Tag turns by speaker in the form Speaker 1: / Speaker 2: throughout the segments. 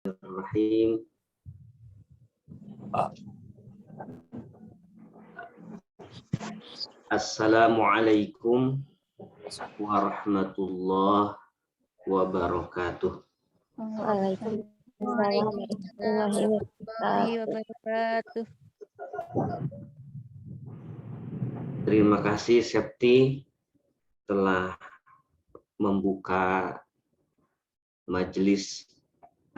Speaker 1: Bismillahirrahmanirrahim. Assalamualaikum warahmatullahi wabarakatuh.
Speaker 2: Waalaikumsalam warahmatullahi wabarakatuh.
Speaker 1: Terima kasih Septi telah membuka majelis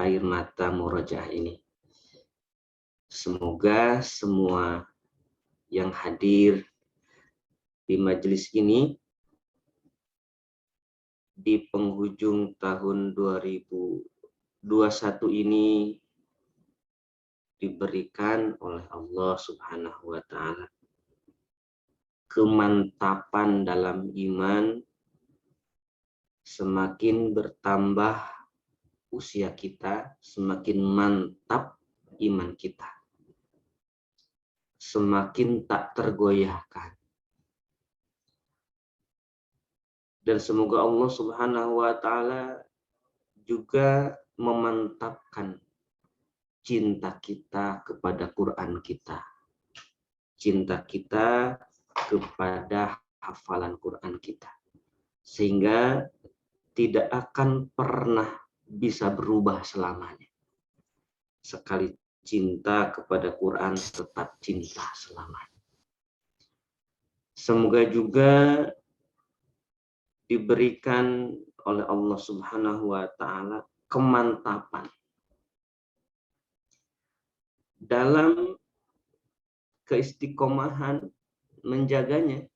Speaker 1: air mata murojaah ini. Semoga semua yang hadir di majelis ini di penghujung tahun 2021 ini diberikan oleh Allah Subhanahu wa taala kemantapan dalam iman, semakin bertambah usia kita, semakin mantap iman kita, semakin tak tergoyahkan. Dan semoga Allah Subhanahu wa taala juga memantapkan cinta kita kepada Quran kita, cinta kita kepada hafalan Quran kita, sehingga tidak akan pernah bisa berubah selamanya. Sekali cinta kepada Quran tetap cinta selamanya. Semoga juga diberikan oleh Allah Subhanahu wa taala kemantapan dalam keistiqomahan menjaganya,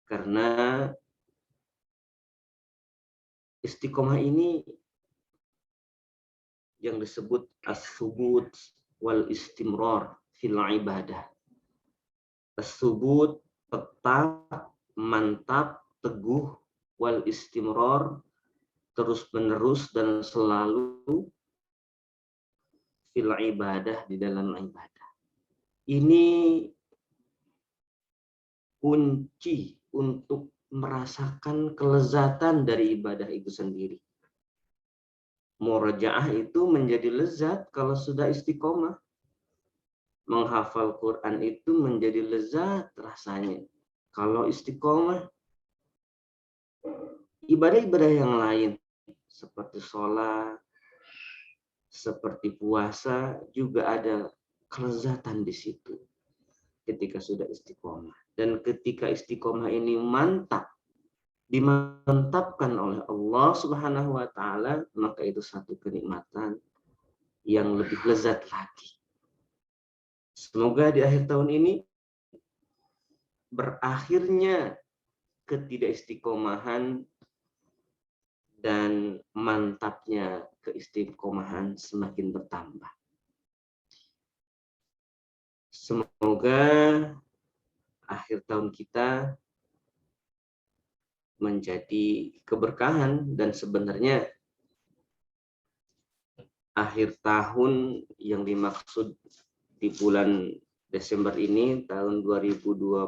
Speaker 1: karena istiqomah ini yang disebut as-subut wal istimrar fil ibadah. As-subut tetap, mantap, teguh, wal istimrar terus menerus dan selalu fil ibadah, di dalam ibadah. Ini kunci untuk merasakan kelezatan dari ibadah itu sendiri. Murojaah itu menjadi lezat kalau sudah istiqomah. Menghafal Quran itu menjadi lezat rasanya kalau istiqomah. Ibadah-ibadah yang lain seperti sholat, seperti puasa juga ada kelezatan di situ ketika sudah istiqomah. Dan ketika istiqomah ini mantap, dimantapkan oleh Allah Subhanahu wa taala, maka itu satu kenikmatan yang lebih lezat lagi. Semoga di akhir tahun ini berakhirnya ketidakistiqomahan dan mantapnya keistiqomahan semakin bertambah. Semoga akhir tahun kita menjadi keberkahan, dan sebenarnya akhir tahun yang dimaksud di bulan Desember ini, tahun 2021,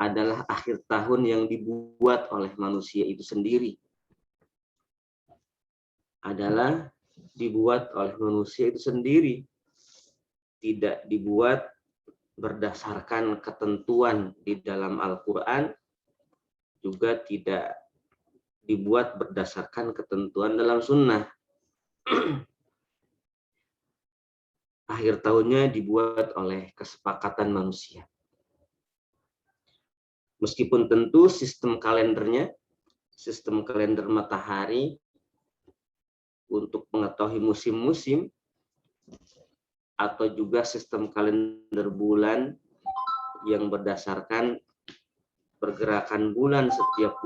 Speaker 1: adalah akhir tahun yang dibuat oleh manusia itu sendiri. Adalah dibuat oleh manusia itu sendiri. Tidak dibuat berdasarkan ketentuan di dalam Al-Quran, juga tidak dibuat berdasarkan ketentuan dalam sunnah. Akhir tahunnya dibuat oleh kesepakatan manusia. Meskipun tentu sistem kalendernya, sistem kalender matahari untuk mengetahui musim-musim, atau juga sistem kalender bulan yang berdasarkan pergerakan bulan setiap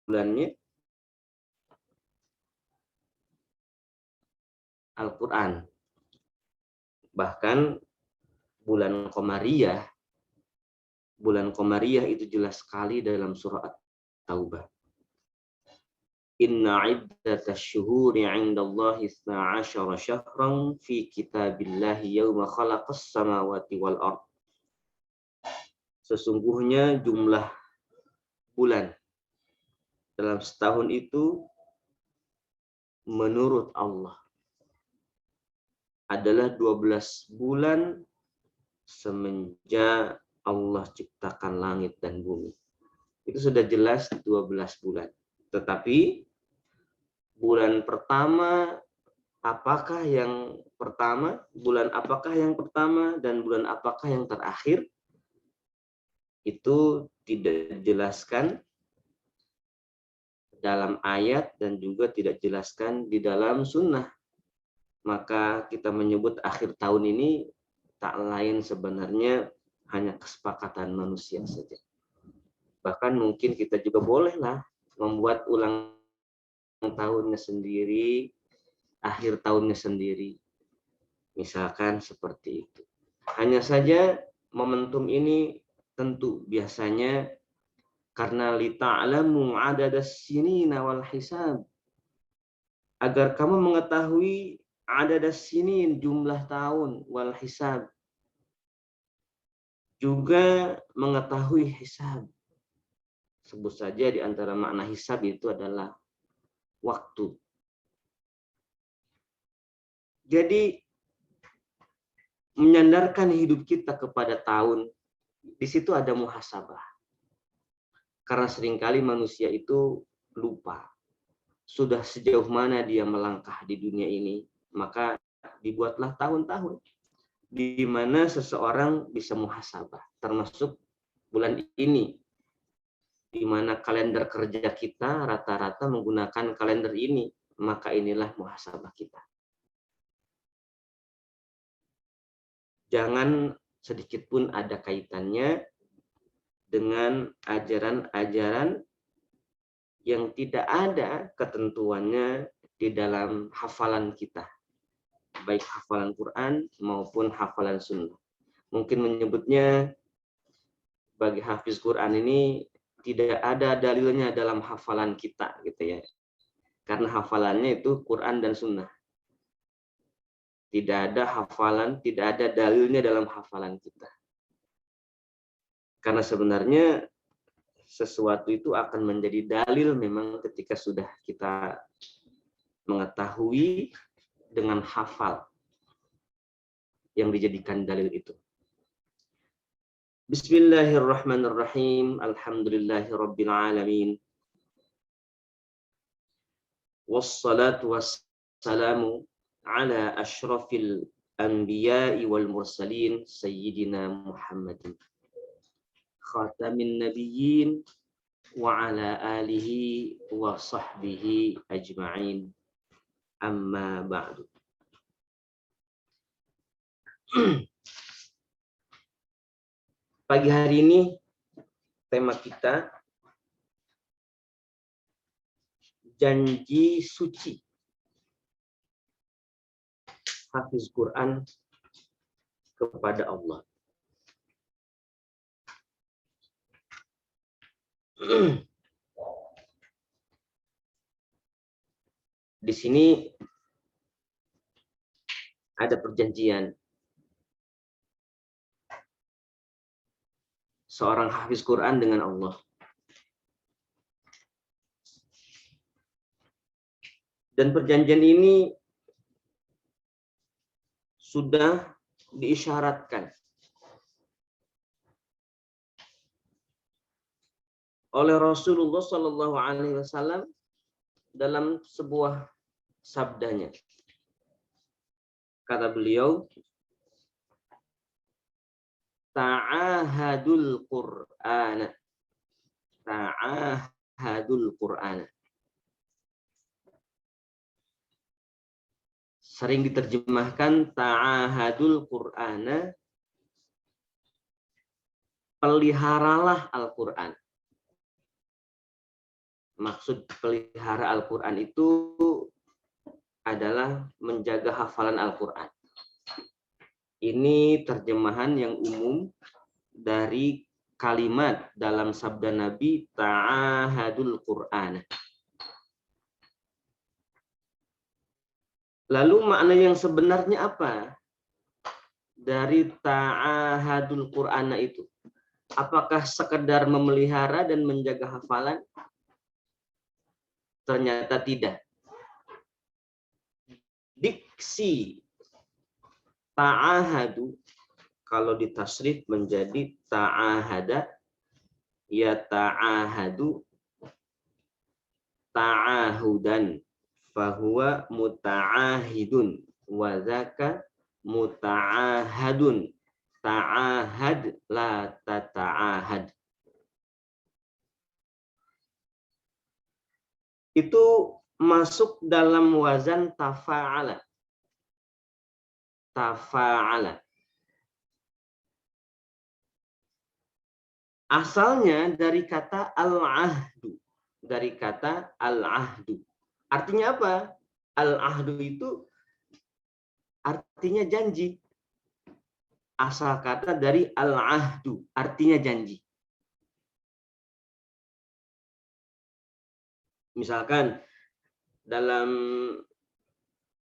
Speaker 1: bulannya, Al-Quran. Bahkan bulan Qamariyah itu jelas sekali dalam surah At-Taubah. Inna iddatasy syuhuri 'indallahi 12 syahran fi kitabillahi yauma khalaqas samawati wal ardh. Sesungguhnya jumlah bulan dalam setahun itu menurut Allah adalah 12 bulan semenjak Allah ciptakan langit dan bumi. Itu sudah jelas 12 bulan. Tetapi bulan pertama apakah yang pertama, bulan apakah yang pertama, dan bulan apakah yang terakhir, itu tidak dijelaskan dalam ayat dan juga tidak dijelaskan di dalam sunnah. Maka kita menyebut akhir tahun ini tak lain sebenarnya hanya kesepakatan manusia saja. Bahkan mungkin kita juga bolehlah membuat ulang tahunnya sendiri, akhir tahunnya sendiri. Misalkan seperti itu. Hanya saja momentum ini tentu biasanya karena lita'lamu adadas sinina wal hisab, agar kamu mengetahui adadas sinin, jumlah tahun, wal hisab, juga mengetahui hisab. Sebut saja di antara makna hisab itu adalah waktu. Jadi menyandarkan hidup kita kepada tahun, di situ ada muhasabah. Karena seringkali manusia itu lupa sudah sejauh mana dia melangkah di dunia ini, maka dibuatlah tahun-tahun di mana seseorang bisa muhasabah, termasuk bulan ini, di mana kalender kerja kita rata-rata menggunakan kalender ini, maka inilah muhasabah kita. Jangan sedikit pun ada kaitannya dengan ajaran-ajaran yang tidak ada ketentuannya di dalam hafalan kita, baik hafalan Quran maupun hafalan sunnah. Mungkin menyebutnya bagi hafiz Quran ini tidak ada dalilnya dalam hafalan kita gitu ya. Karena hafalannya itu Quran dan sunnah. Tidak ada hafalan, tidak ada dalilnya dalam hafalan kita. Karena sebenarnya sesuatu itu akan menjadi dalil memang ketika sudah kita mengetahui dengan hafal yang dijadikan dalil itu. Bismillahirrahmanirrahim. Alhamdulillahirabbil alamin. Wassalatu wassalamu ala asyrafil anbiya'i wal mursalin sayyidina Muhammadin khatamin nabiyyin wa ala alihi wa sahbihi ajma'in. Amma ba'du. Pagi hari ini tema kita janji suci hafiz Quran kepada Allah. Di sini ada perjanjian seorang hafiz Quran dengan Allah. Dan perjanjian ini sudah diisyaratkan oleh Rasulullah Shallallahu Alaihi Wasallam dalam sebuah sabdanya. Kata beliau, ta'ahadul Qur'ana, ta'ahadul Qur'ana. Sering diterjemahkan ta'ahadul Qur'ana, peliharalah Al-Quran. Maksud pelihara Al-Quran itu adalah menjaga hafalan Al-Quran. Ini terjemahan yang umum dari kalimat dalam sabda Nabi, ta'ahadul Qur'an. Lalu makna yang sebenarnya apa dari ta'ahadul Qur'an itu? Apakah sekedar memelihara dan menjaga hafalan? Ternyata tidak. Diksi ta'ahadu kalau ditasrif menjadi ta'ahada, ya ta'ahadu ta'ahudan fahuwa muta'ahidun wa dzaka muta'ahadun. Ta'ahad la tata'ahad. Itu masuk dalam wazan tafa'ala. Tafa'ala. Asalnya dari kata al-ahdu. Dari kata al-ahdu. Artinya apa? Al-ahdu itu artinya janji. Asal kata dari al-ahdu, artinya janji. Misalkan dalam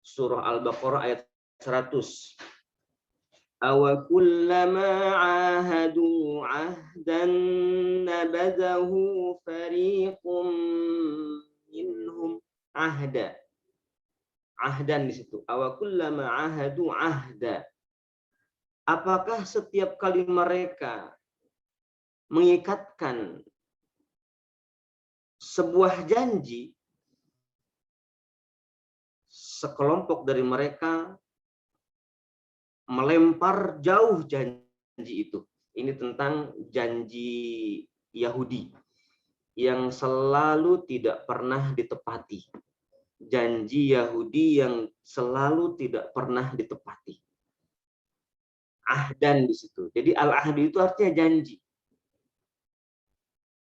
Speaker 1: surah Al-Baqarah ayat 100. Awa kullama ahadu ahdan nabadahu fariqum minhum ahda. Ahdan di situ. Awa kullama ahadu ahda. Apakah setiap kali mereka mengikatkan sebuah janji, sekelompok dari mereka melempar jauh janji itu. Ini tentang janji Yahudi yang selalu tidak pernah ditepati. Janji Yahudi yang selalu tidak pernah ditepati. Ahdan di situ. Jadi al-ahdu itu artinya janji.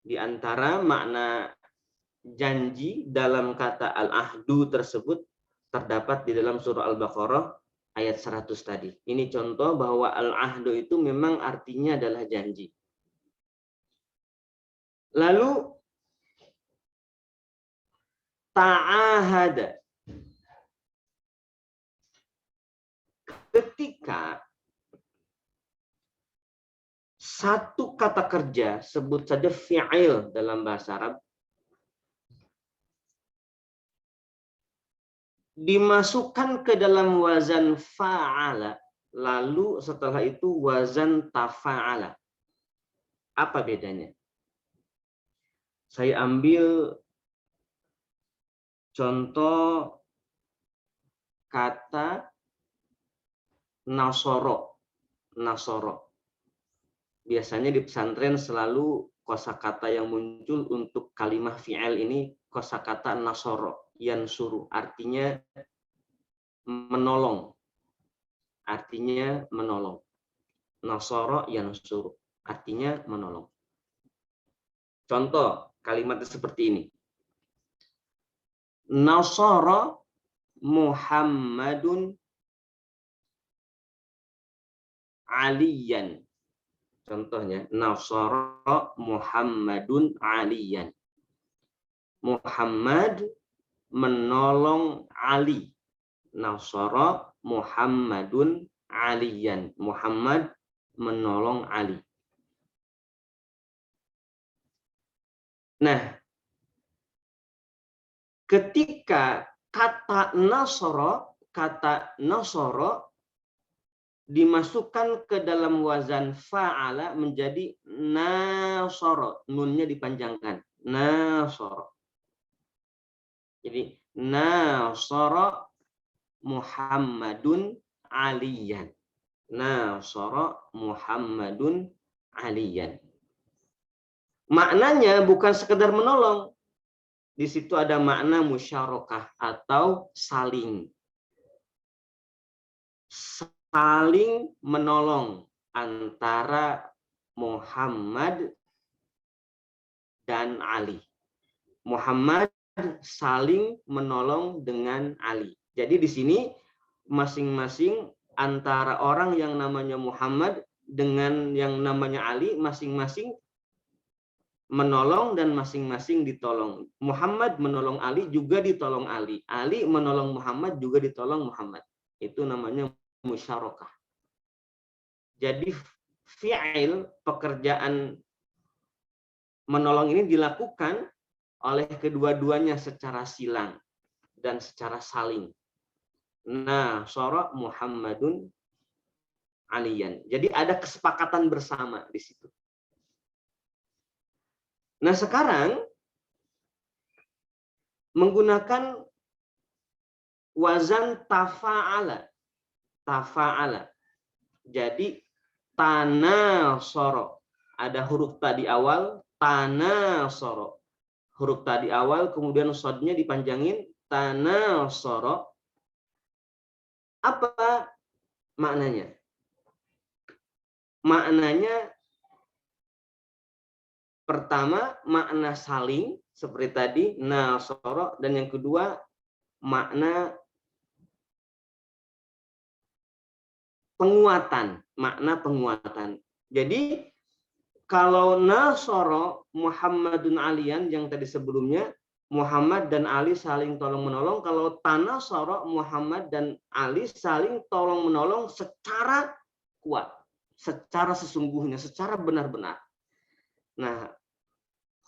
Speaker 1: Di antara makna janji dalam kata al-ahdu tersebut terdapat di dalam surah Al-Baqarah ayat 100 tadi. Ini contoh bahwa al-ahdu itu memang artinya adalah janji. Lalu ta'ahada. Ketika satu kata kerja, sebut saja fi'il dalam bahasa Arab, dimasukkan ke dalam wazan fa'ala, lalu setelah itu wazan tafa'ala. Apa bedanya? Saya ambil contoh kata nasoro. Nasoro. Biasanya di pesantren selalu kosakata yang muncul untuk kalimah fi'il ini kosakata nasoro, yansuru, artinya menolong. Artinya menolong. Nasoro yansuru, artinya menolong. Contoh kalimatnya seperti ini. Nasoro Muhammadun aliyan. Contohnya, nasara Muhammadun aliyan. Muhammad menolong Ali. Nasara Muhammadun aliyan. Muhammad menolong Ali. Nah, ketika kata nasara dimasukkan ke dalam wazan fa'ala menjadi nasara, nunnya dipanjangkan, nasara. Jadi nasara Muhammadun aliyan. Nasara Muhammadun aliyan. Maknanya bukan sekedar menolong. Di situ ada makna musyarakah atau saling. Saling menolong antara Muhammad dan Ali. Muhammad saling menolong dengan Ali. Jadi di sini masing-masing antara orang yang namanya Muhammad dengan yang namanya Ali masing-masing menolong dan masing-masing ditolong. Muhammad menolong Ali juga ditolong Ali. Ali menolong Muhammad juga ditolong Muhammad. Itu namanya musyarakah. Jadi fi'il, pekerjaan menolong ini dilakukan oleh kedua-duanya secara silang dan secara saling. Nasara Muhammadun aliyan. Jadi ada kesepakatan bersama di situ. Nah, sekarang menggunakan wazan tafa'ala. Tafa'ala. Jadi tanasara. Ada huruf ta di awal, tanasara. Huruf ta di awal, kemudian sodnya dipanjangin, tanasara. Apa maknanya? Maknanya pertama makna saling seperti tadi nasara, dan yang kedua makna penguatan, makna penguatan. Jadi kalau nasara Muhammadun aliyan yang tadi sebelumnya, Muhammad dan Ali saling tolong menolong. Kalau tanasara Muhammad dan Ali saling tolong menolong secara kuat, secara sesungguhnya, secara benar-benar. Nah,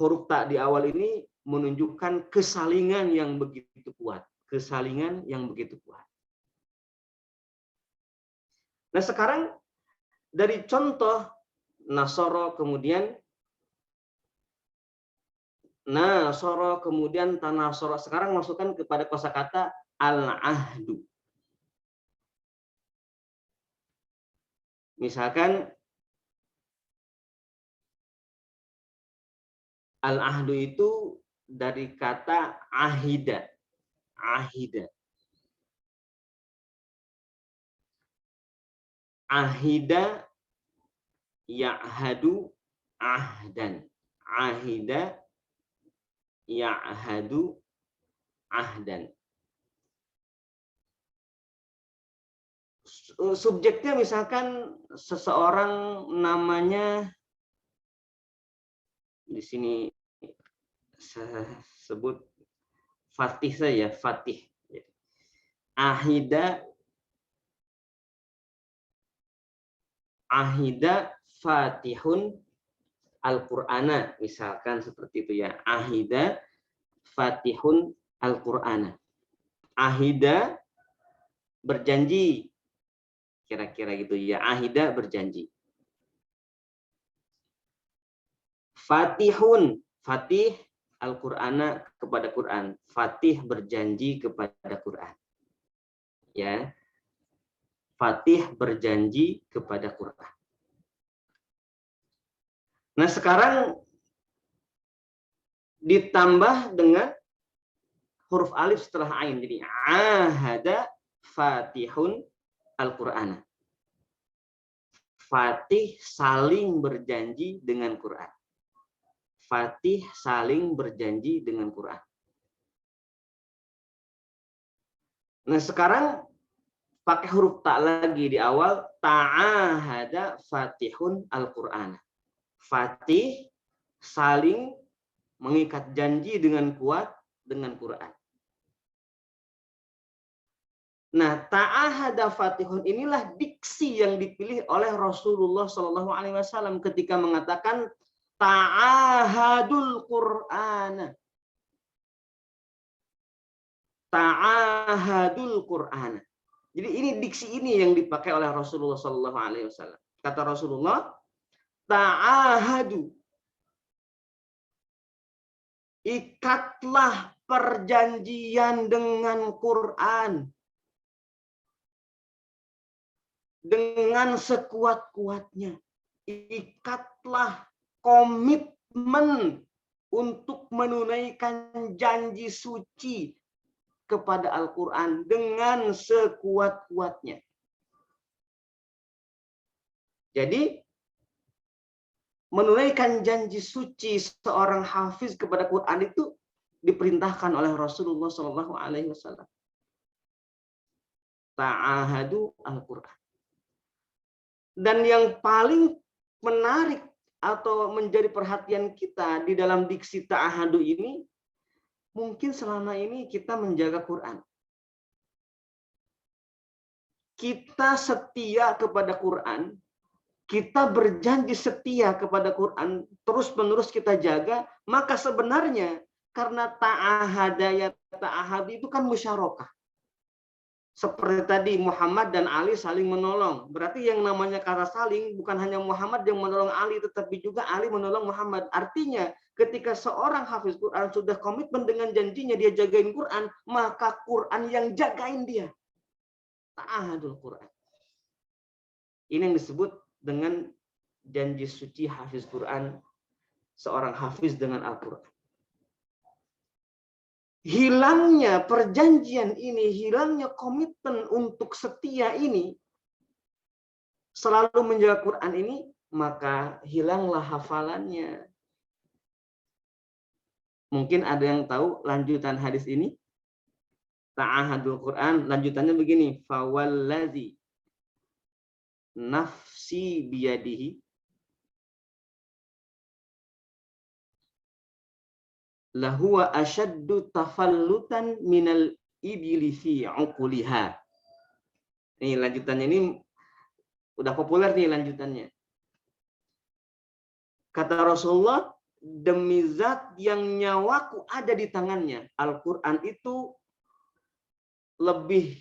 Speaker 1: huruf ta di awal ini menunjukkan kesalingan yang begitu kuat, kesalingan yang begitu kuat. Nah, sekarang dari contoh nasara kemudian nasara kemudian tanasara, sekarang masukkan kepada kosakata al-ahdu. Misalkan al-ahdu itu dari kata ahida. Ahida. Ahida ya'hadu ahdan. Ahida ya'hadu ahdan. Subjeknya misalkan seseorang namanya, di sini saya sebut Fatih saja, Fatih. Ahida Fatihun Al-Qur'ana, misalkan seperti itu ya. Ahida Fatihun Al-Qur'ana. Ahida berjanji, kira-kira gitu ya. Ahida berjanji. Fatihun, Fatih Al-Qur'ana, kepada Quran. Fatih berjanji kepada Quran. Ya. Fatih berjanji kepada Quran. Nah, sekarang ditambah dengan huruf alif setelah ain. Jadi ahada Fatihun Al-Qur'ana. Fatih saling berjanji dengan Quran. Fatih saling berjanji dengan Quran. Nah, sekarang pakai huruf ta lagi di awal, ta'ahada Fatihun Al-Qur'ana. Fatih saling mengikat janji dengan kuat dengan Quran. Nah, ta'ahada Fatihun inilah diksi yang dipilih oleh Rasulullah SAW ketika mengatakan ta'ahadul Qur'ana. Ta'ahadul Qur'ana. Jadi ini diksi ini yang dipakai oleh Rasulullah SAW. Kata Rasulullah, ta'ahadu, ikatlah perjanjian dengan Quran dengan sekuat-kuatnya. Ikatlah komitmen untuk menunaikan janji suci kepada Al-Quran dengan sekuat-kuatnya. Jadi menunaikan janji suci seorang hafiz kepada Quran itu diperintahkan oleh Rasulullah SAW. Ta'ahadu Al-Quran. Dan yang paling menarik atau menjadi perhatian kita di dalam diksi ta'ahadu ini, mungkin selama ini kita menjaga Quran. Kita setia kepada Quran, kita berjanji setia kepada Quran, terus-menerus kita jaga, maka sebenarnya Karena ta'ahada ta'ahad itu kan musyarakah. Seperti tadi Muhammad dan Ali saling menolong. Berarti yang namanya kata saling bukan hanya Muhammad yang menolong Ali, tetapi juga Ali menolong Muhammad. Artinya ketika seorang hafiz Quran sudah komitmen dengan janjinya dia jagain Quran, maka Quran yang jagain dia. Ta'ahadul Quran. Ini yang disebut dengan janji suci hafiz Quran, seorang hafiz dengan Al-Quran. Hilangnya perjanjian ini, hilangnya komitmen untuk setia ini, selalu menjaga Quran ini, maka hilanglah hafalannya. Mungkin ada yang tahu lanjutan hadis ini? Ta'ahadul Quran, lanjutannya begini, fawallazi nafsi biyadihi lahuwa asyaddu tafallutan minal ibili fi uquliha. Nih lanjutannya ini udah populer nih lanjutannya. Kata Rasulullah, demi zat yang nyawaku ada di tangannya, Al-Quran itu lebih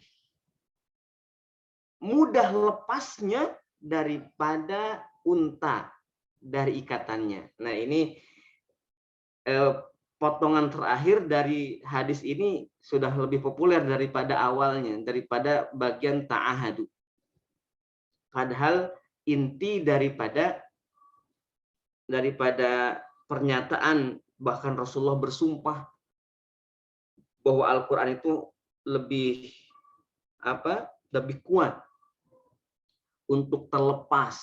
Speaker 1: mudah lepasnya daripada unta dari ikatannya. Nah ini potongan terakhir dari hadis ini sudah lebih populer daripada awalnya, daripada bagian ta'ahadu. Padahal inti daripada pernyataan, bahkan Rasulullah bersumpah bahwa Al-Quran itu lebih kuat untuk terlepas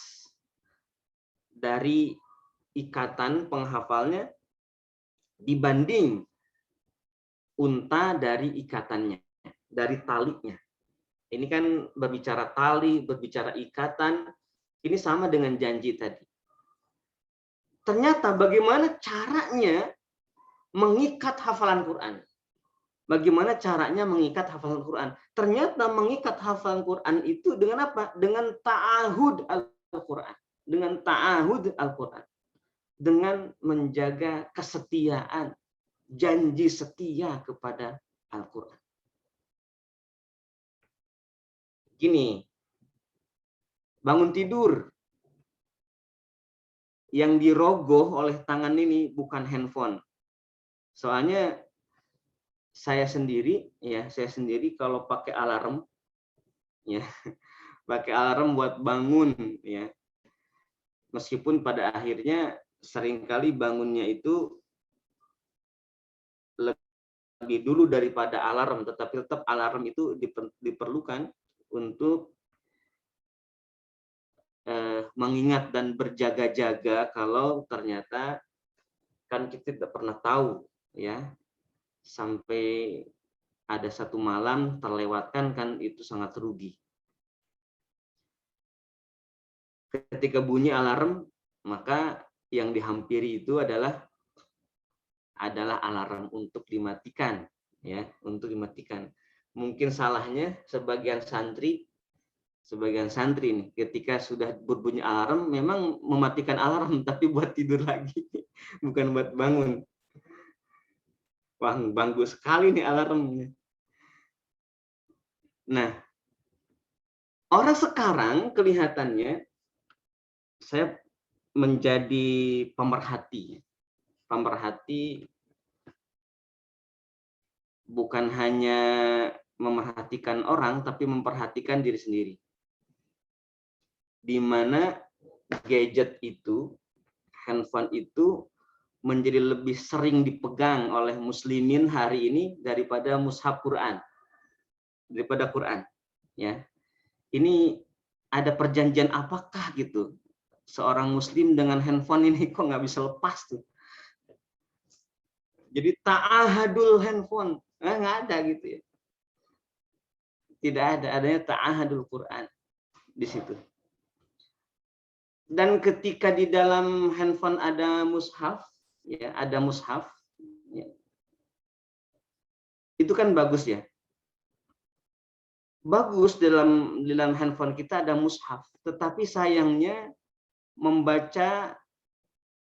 Speaker 1: dari ikatan penghafalnya dibanding unta dari ikatannya, dari talinya. Ini kan berbicara tali, berbicara ikatan, ini sama dengan janji tadi. Ternyata bagaimana caranya mengikat hafalan Quran? Bagaimana caranya mengikat hafalan Quran? Ternyata mengikat hafalan Quran itu dengan apa? Dengan ta'ahud Al-Quran. Dengan ta'ahud Al-Quran. Dengan menjaga kesetiaan, janji setia kepada Al-Quran. Gini, bangun tidur, yang dirogoh oleh tangan ini bukan handphone. Soalnya saya sendiri kalau pakai alarm, ya, pakai alarm buat bangun, ya, meskipun pada akhirnya seringkali bangunnya itu lebih dulu daripada alarm, tetapi tetap alarm itu diperlukan untuk mengingat dan berjaga-jaga kalau ternyata kan kita tidak pernah tahu, ya, sampai ada satu malam terlewatkan, kan itu sangat rugi. Ketika bunyi alarm, maka yang dihampiri itu adalah alarm untuk dimatikan, ya, untuk dimatikan. Mungkin salahnya sebagian santri nih, ketika sudah berbunyi alarm memang mematikan alarm tapi buat tidur lagi, bukan buat bangun. Wah, bagus sekali nih alarmnya. Nah, orang sekarang kelihatannya saya menjadi pemerhati bukan hanya memerhatikan orang, tapi memperhatikan diri sendiri. Di mana gadget itu, handphone itu menjadi lebih sering dipegang oleh muslimin hari ini daripada mushaf Quran. Daripada Quran, ya. Ini ada perjanjian apakah gitu? Seorang muslim dengan handphone ini kok nggak bisa lepas tuh. Jadi ta'ahadul handphone, nggak ada gitu ya. Tidak ada, adanya ta'ahadul Quran di situ. Dan ketika di dalam handphone ada mushaf, ya, ada mushaf, ya, itu kan bagus ya. Bagus dalam handphone kita ada mushaf, tetapi sayangnya membaca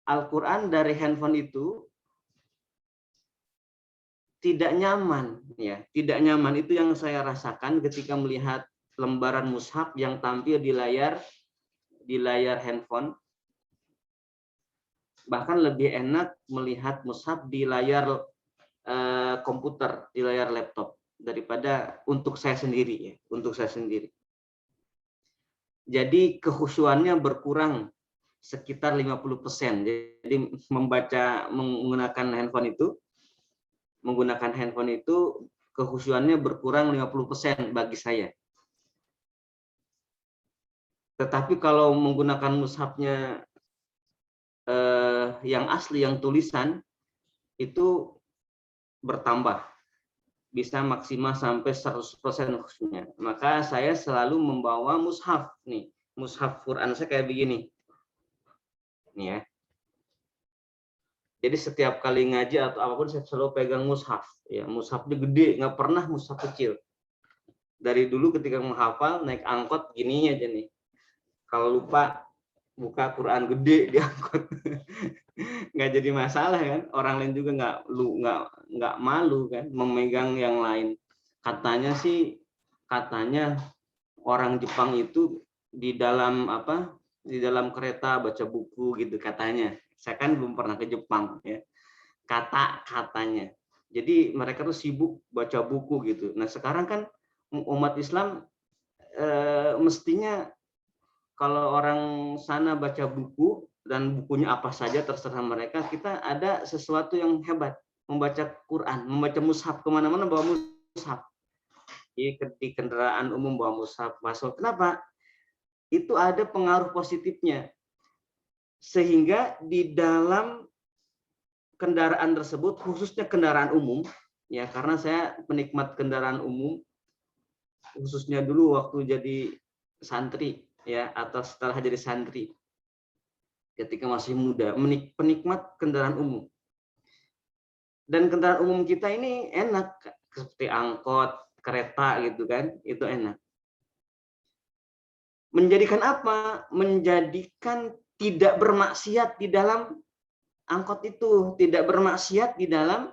Speaker 1: Al-Quran dari handphone itu tidak nyaman, ya, tidak nyaman itu yang saya rasakan ketika melihat lembaran mushaf yang tampil di layar handphone. Bahkan lebih enak melihat mushaf di layar komputer, di layar laptop daripada untuk saya sendiri, ya, untuk saya sendiri. Jadi kehusuannya berkurang sekitar 50%. Jadi menggunakan handphone itu kehusuannya berkurang 50% bagi saya. Tetapi kalau menggunakan mushafnya yang asli, yang tulisan, itu bertambah, bisa maksimal sampai 100% khusyuknya. Maka saya selalu membawa mushaf nih, mushaf Quran saya kayak begini. Nih ya. Jadi setiap kali ngaji atau apapun saya selalu pegang mushaf. Ya, mushafnya gede, nggak pernah mushaf kecil. Dari dulu ketika menghafal naik angkot gini aja nih. Kalau lupa buka Quran gede diangkut. Nggak jadi masalah kan, orang lain juga nggak malu kan memegang yang lain. Katanya orang Jepang itu di dalam kereta baca buku gitu katanya. Saya kan belum pernah ke Jepang ya, katanya. Jadi mereka tuh sibuk baca buku gitu. Nah sekarang kan umat Islam mestinya kalau orang sana baca buku dan bukunya apa saja terserah mereka, kita ada sesuatu yang hebat, membaca Quran, membaca mushaf, kemana-mana bawa mushaf. Di kendaraan umum bawa mushaf masuk. Kenapa? Itu ada pengaruh positifnya. Sehingga di dalam kendaraan tersebut, khususnya kendaraan umum, ya karena saya penikmat kendaraan umum, khususnya dulu waktu jadi santri, ya atau setelah jadi santri, ketika masih muda, penikmat kendaraan umum. Dan kendaraan umum kita ini enak, seperti angkot, kereta gitu kan, itu enak. Menjadikan apa? Menjadikan tidak bermaksiat di dalam angkot itu, tidak bermaksiat di dalam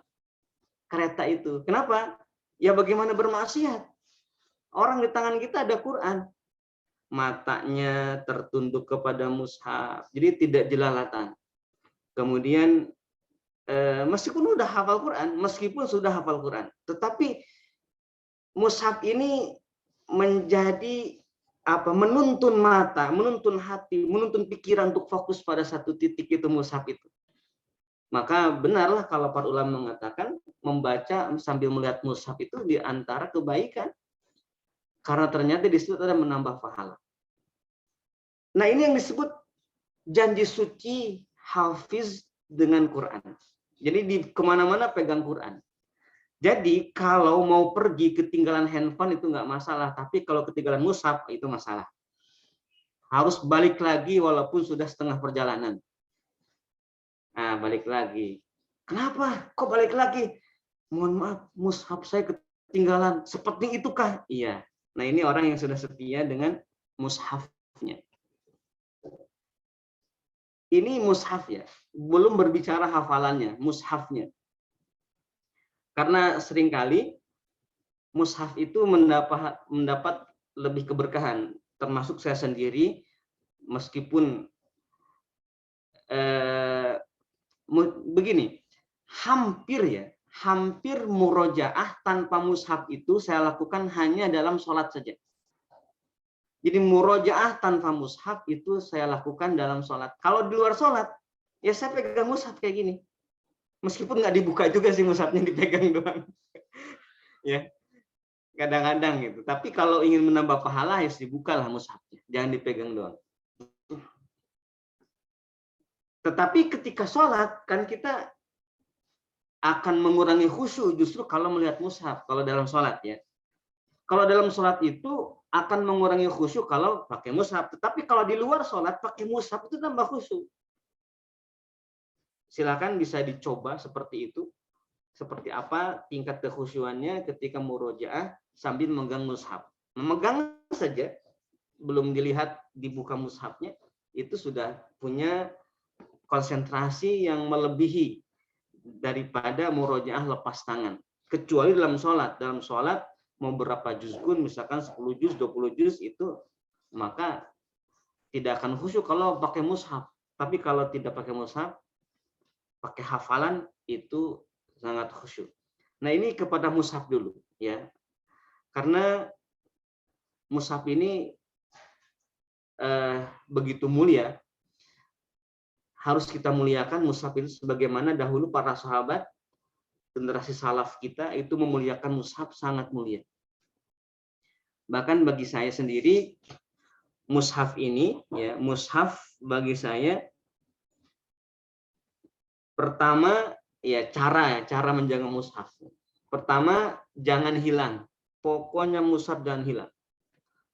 Speaker 1: kereta itu. Kenapa? Ya bagaimana bermaksiat? Orang di tangan kita ada Quran. Matanya tertunduk kepada mushaf, jadi tidak jelalatan. Kemudian meskipun sudah hafal Quran, tetapi mushaf ini menjadi menuntun mata, menuntun hati, menuntun pikiran untuk fokus pada satu titik, itu mushaf itu. Maka benarlah kalau para ulama mengatakan membaca sambil melihat mushaf itu di antara kebaikan. Karena ternyata di situ ada menambah pahala. Nah ini yang disebut janji suci hafiz dengan Quran. Jadi di kemana-mana pegang Quran. Jadi kalau mau pergi ketinggalan handphone itu nggak masalah, tapi kalau ketinggalan mushaf itu masalah. Harus balik lagi walaupun sudah setengah perjalanan. Nah balik lagi. Kenapa? Kok balik lagi? Mohon maaf, mushaf saya ketinggalan. Seperti itukah? Iya. Nah ini orang yang sudah setia dengan mushafnya. Ini mushaf ya, belum berbicara hafalannya, mushafnya. Karena seringkali mushaf itu mendapat lebih keberkahan, termasuk saya sendiri, meskipun begini, hampir murojaah tanpa mushaf itu saya lakukan hanya dalam sholat saja. Jadi murojaah tanpa mushaf itu saya lakukan dalam sholat. Kalau di luar sholat, ya saya pegang mushaf kayak gini. Meskipun nggak dibuka juga sih mushafnya, dipegang doang. Ya, kadang-kadang gitu. Tapi kalau ingin menambah pahala, harus dibukalah mushafnya. Jangan dipegang doang. Tetapi ketika sholat, kan kita akan mengurangi khusyuk justru kalau melihat mushaf, kalau dalam sholat ya. Kalau dalam sholat itu akan mengurangi khusyuk kalau pakai mushaf. Tetapi kalau di luar sholat pakai mushaf itu tambah khusyuk. Silakan bisa dicoba seperti itu. Seperti apa tingkat kekhusyuannya ketika murojaah sambil memegang mushaf. Memegang saja, belum dilihat dibuka mushafnya, itu sudah punya konsentrasi yang melebihi daripada murojaah lepas tangan. kecuali dalam sholat. Dalam sholat mau berapa juz pun, misalkan 10 juz, 20 juz itu, maka tidak akan khusyuk kalau pakai mushaf. Tapi kalau tidak pakai mushaf, pakai hafalan, itu sangat khusyuk. Nah, ini kepada mushaf dulu ya. Karena mushaf ini begitu mulia, harus kita muliakan mushaf itu sebagaimana dahulu para sahabat generasi salaf kita itu memuliakan mushaf sangat mulia. Bahkan bagi saya sendiri mushaf ini ya, mushaf bagi saya pertama ya cara menjaga mushaf. Pertama, jangan hilang. Pokoknya mushaf jangan hilang.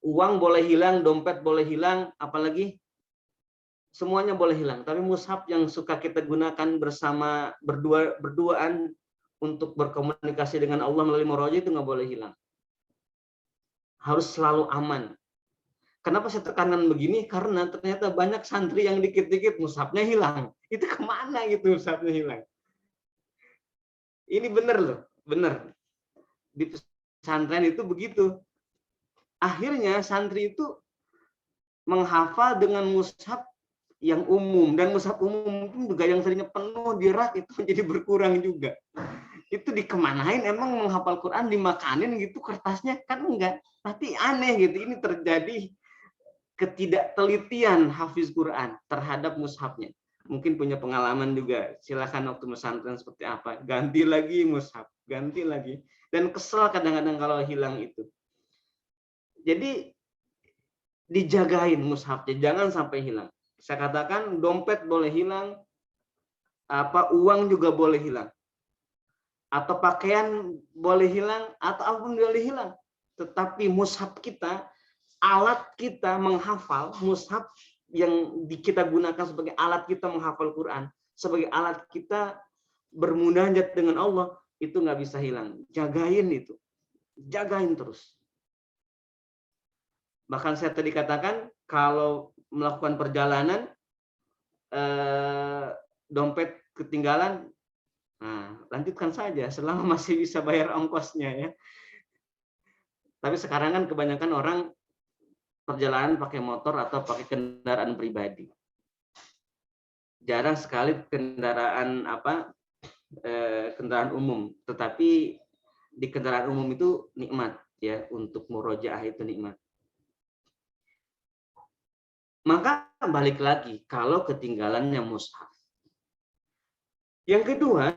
Speaker 1: Uang boleh hilang, dompet boleh hilang, apalagi semuanya boleh hilang. Tapi mushaf yang suka kita gunakan bersama berduaan untuk berkomunikasi dengan Allah melalui murojaah itu nggak boleh hilang. Harus selalu aman. Kenapa saya tekankan begini? Karena ternyata banyak santri yang dikit-dikit mushafnya hilang. Itu kemana gitu mushafnya hilang? Ini benar loh, benar. Di pesantren itu begitu. Akhirnya santri itu menghafal dengan mushaf yang umum, dan mushaf umum itu juga yang seringnya penuh di rak itu jadi berkurang juga. Itu dikemanain, emang menghafal Quran dimakanin gitu kertasnya? Kan enggak. Tapi aneh gitu, ini terjadi ketidaktelitian hafiz Quran terhadap mushafnya. Mungkin punya pengalaman juga, silakan waktu pesantren seperti apa, ganti lagi mushaf, ganti lagi, dan kesel kadang-kadang kalau hilang itu. Jadi dijagain mushafnya, jangan sampai hilang. Saya katakan dompet boleh hilang, uang juga boleh hilang, atau pakaian boleh hilang, atau apapun boleh hilang. Tetapi mushaf kita, alat kita menghafal, mushaf yang kita gunakan sebagai alat kita menghafal Quran, sebagai alat kita bermunajat dengan Allah, itu nggak bisa hilang. Jagain itu, jagain terus. Bahkan saya tadi katakan kalau melakukan perjalanan dompet ketinggalan, nah, lanjutkan saja selama masih bisa bayar ongkosnya ya. Tapi sekarang kan kebanyakan orang perjalanan pakai motor atau pakai kendaraan pribadi. Jarang sekali kendaraan kendaraan umum. Tetapi di kendaraan umum itu nikmat ya, untuk murojaah itu nikmat. Maka balik lagi kalau ketinggalannya mushaf. Yang kedua,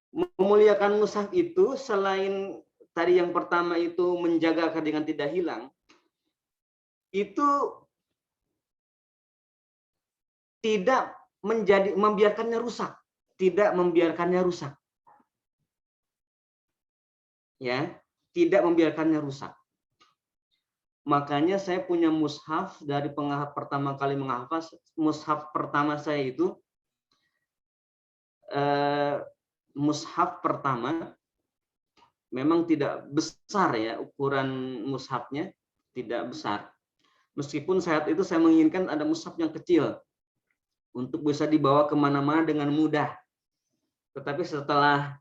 Speaker 1: memuliakan mushaf itu selain tadi yang pertama itu menjaga dengan tidak hilang, itu tidak membiarkannya rusak, tidak membiarkannya rusak. Ya, tidak membiarkannya rusak. Makanya saya punya mushaf dari pertama kali menghafaz, mushaf pertama saya itu mushaf pertama memang tidak besar ya, ukuran mushafnya tidak besar. Meskipun saat itu saya menginginkan ada mushaf yang kecil untuk bisa dibawa kemana-mana dengan mudah. Tetapi setelah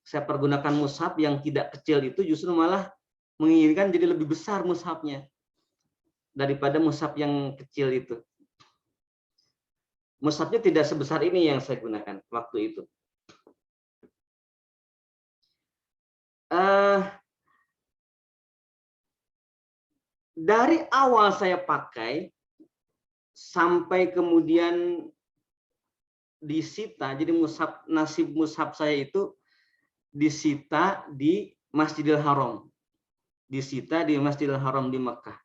Speaker 1: saya pergunakan mushaf yang tidak kecil itu, justru malah menginginkan jadi lebih besar mushafnya daripada mushaf yang kecil itu. Mushafnya tidak sebesar ini yang saya gunakan waktu itu. Dari awal saya pakai sampai kemudian disita, jadi nasib mushaf saya itu disita di Masjidil Haram. Disita di Masjidil Haram di Mekah.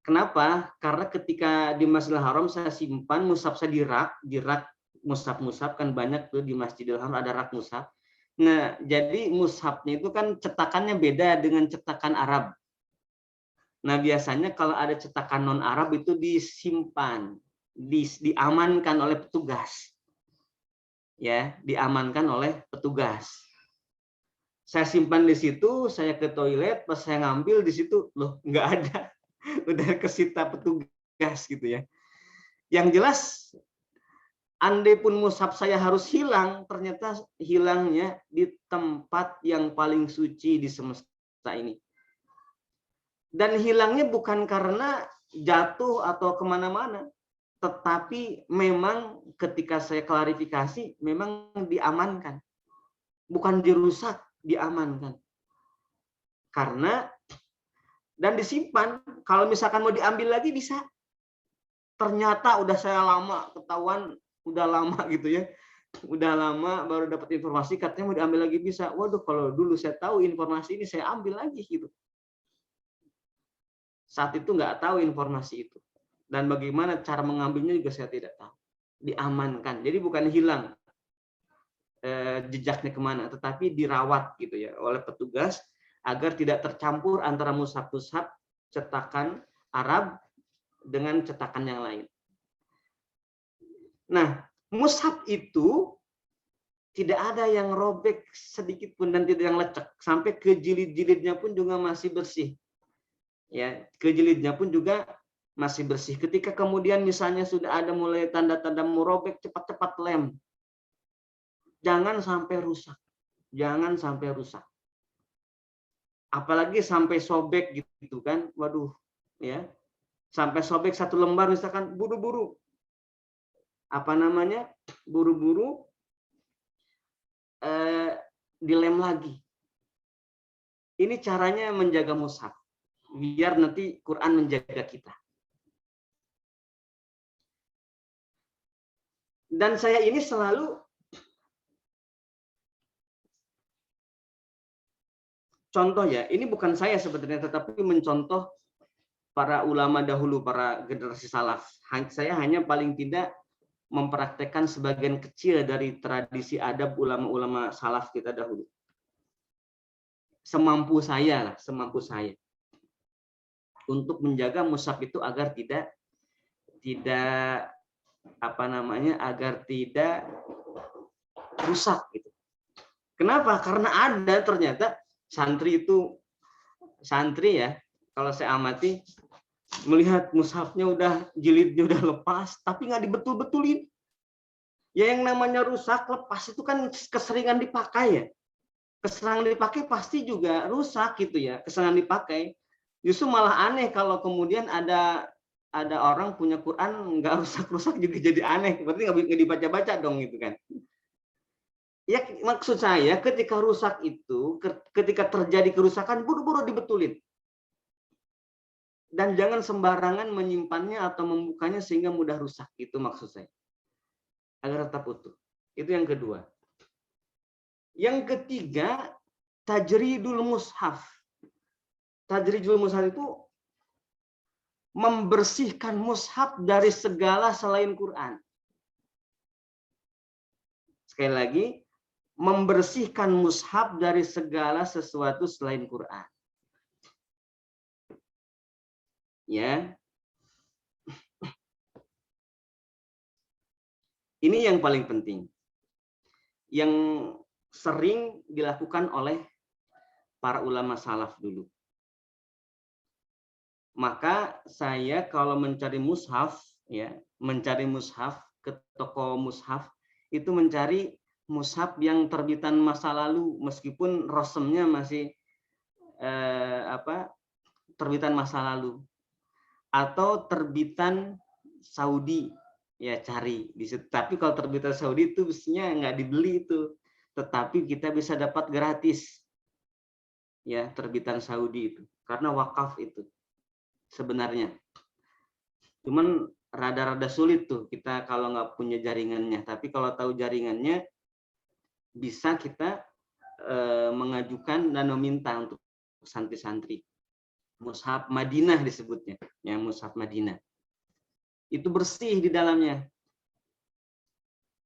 Speaker 1: Kenapa? Karena ketika di Masjidil Haram saya simpan mushaf saya di rak mushaf kan banyak tuh di Masjidil Haram, ada rak mushaf. Nah, jadi mushafnya itu kan cetakannya beda dengan cetakan Arab. Nah, biasanya kalau ada cetakan non Arab itu disimpan, diamankan oleh petugas. Ya, diamankan oleh petugas. Saya simpan di situ, saya ke toilet, pas saya ngambil di situ, loh nggak ada, udah kesita petugas gitu ya. Yang jelas andai pun mushaf saya harus hilang, ternyata hilangnya di tempat yang paling suci di semesta ini. Dan hilangnya bukan karena jatuh atau kemana-mana, tetapi memang ketika saya klarifikasi, memang diamankan. Bukan dirusak, diamankan. Karena, dan disimpan, kalau misalkan mau diambil lagi bisa. Ternyata udah saya lama, ketahuan udah lama gitu ya. Udah lama baru dapat informasi, katanya mau diambil lagi bisa. Waduh, kalau dulu saya tahu informasi ini, saya ambil lagi gitu. Saat itu nggak tahu informasi itu. Dan bagaimana cara mengambilnya juga saya tidak tahu. Diamankan. Jadi bukan hilang jejaknya kemana, tetapi dirawat gitu ya oleh petugas agar tidak tercampur antara mushaf-mushaf cetakan Arab dengan cetakan yang lain. Nah, mushaf itu tidak ada yang robek sedikit pun dan tidak yang lecek, sampai ke jilid-jilidnya pun juga masih bersih. Ya, ke jilidnya pun juga masih bersih. Ketika kemudian misalnya sudah ada mulai tanda-tanda merobek, cepat-cepat lem. Jangan sampai rusak. Jangan sampai rusak. Apalagi sampai sobek gitu kan. Waduh, ya. Sampai sobek satu lembar misalkan buru-buru. Apa namanya? Buru-buru dilem lagi. Ini caranya menjaga mushaf. Biar nanti Quran menjaga kita. Dan saya ini selalu contoh ya, ini bukan saya sebenarnya, tetapi mencontoh para ulama dahulu, para generasi salaf. Saya hanya paling tidak mempraktekkan sebagian kecil dari tradisi adab ulama-ulama salaf kita dahulu. Semampu saya lah, semampu saya. Untuk menjaga mushaf itu agar tidak apa namanya, agar tidak rusak gitu. Kenapa? Karena ada ternyata santri ya, kalau saya amati melihat mushafnya udah jilidnya udah lepas, tapi nggak dibetul-betulin. Ya yang namanya rusak lepas itu kan keseringan dipakai ya. Keseringan dipakai pasti juga rusak gitu ya. Keseringan dipakai. Justru malah aneh kalau kemudian ada orang punya Quran nggak rusak-rusak juga jadi aneh. Berarti nggak dibaca-baca dong gitu kan. Ya maksud saya ketika rusak itu, ketika terjadi kerusakan buru-buru dibetulin. Dan jangan sembarangan menyimpannya atau membukanya sehingga mudah rusak. Itu maksud saya. Agar tetap utuh. Itu yang kedua. Yang ketiga, tajridul mushaf. Tajridul mushaf itu membersihkan mushaf dari segala selain Quran. Sekali lagi, membersihkan mushaf dari segala sesuatu selain Quran. Ya. Ini yang paling penting. Yang sering dilakukan oleh para ulama salaf dulu. Maka saya kalau mencari mushaf, ya, mencari mushaf ke toko mushaf itu mencari mushaf yang terbitan masa lalu, meskipun rosemnya masih terbitan masa lalu, atau terbitan Saudi, ya cari di situ. Tapi kalau terbitan Saudi itu biasanya nggak dibeli itu, tetapi kita bisa dapat gratis, ya terbitan Saudi itu, karena wakaf itu sebenarnya. Cuman rada-rada sulit tuh kita kalau nggak punya jaringannya. Tapi kalau tahu jaringannya, bisa kita mengajukan dan meminta untuk santri-santri. Mushaf Madinah disebutnya, ya mushaf Madinah. Itu bersih di dalamnya.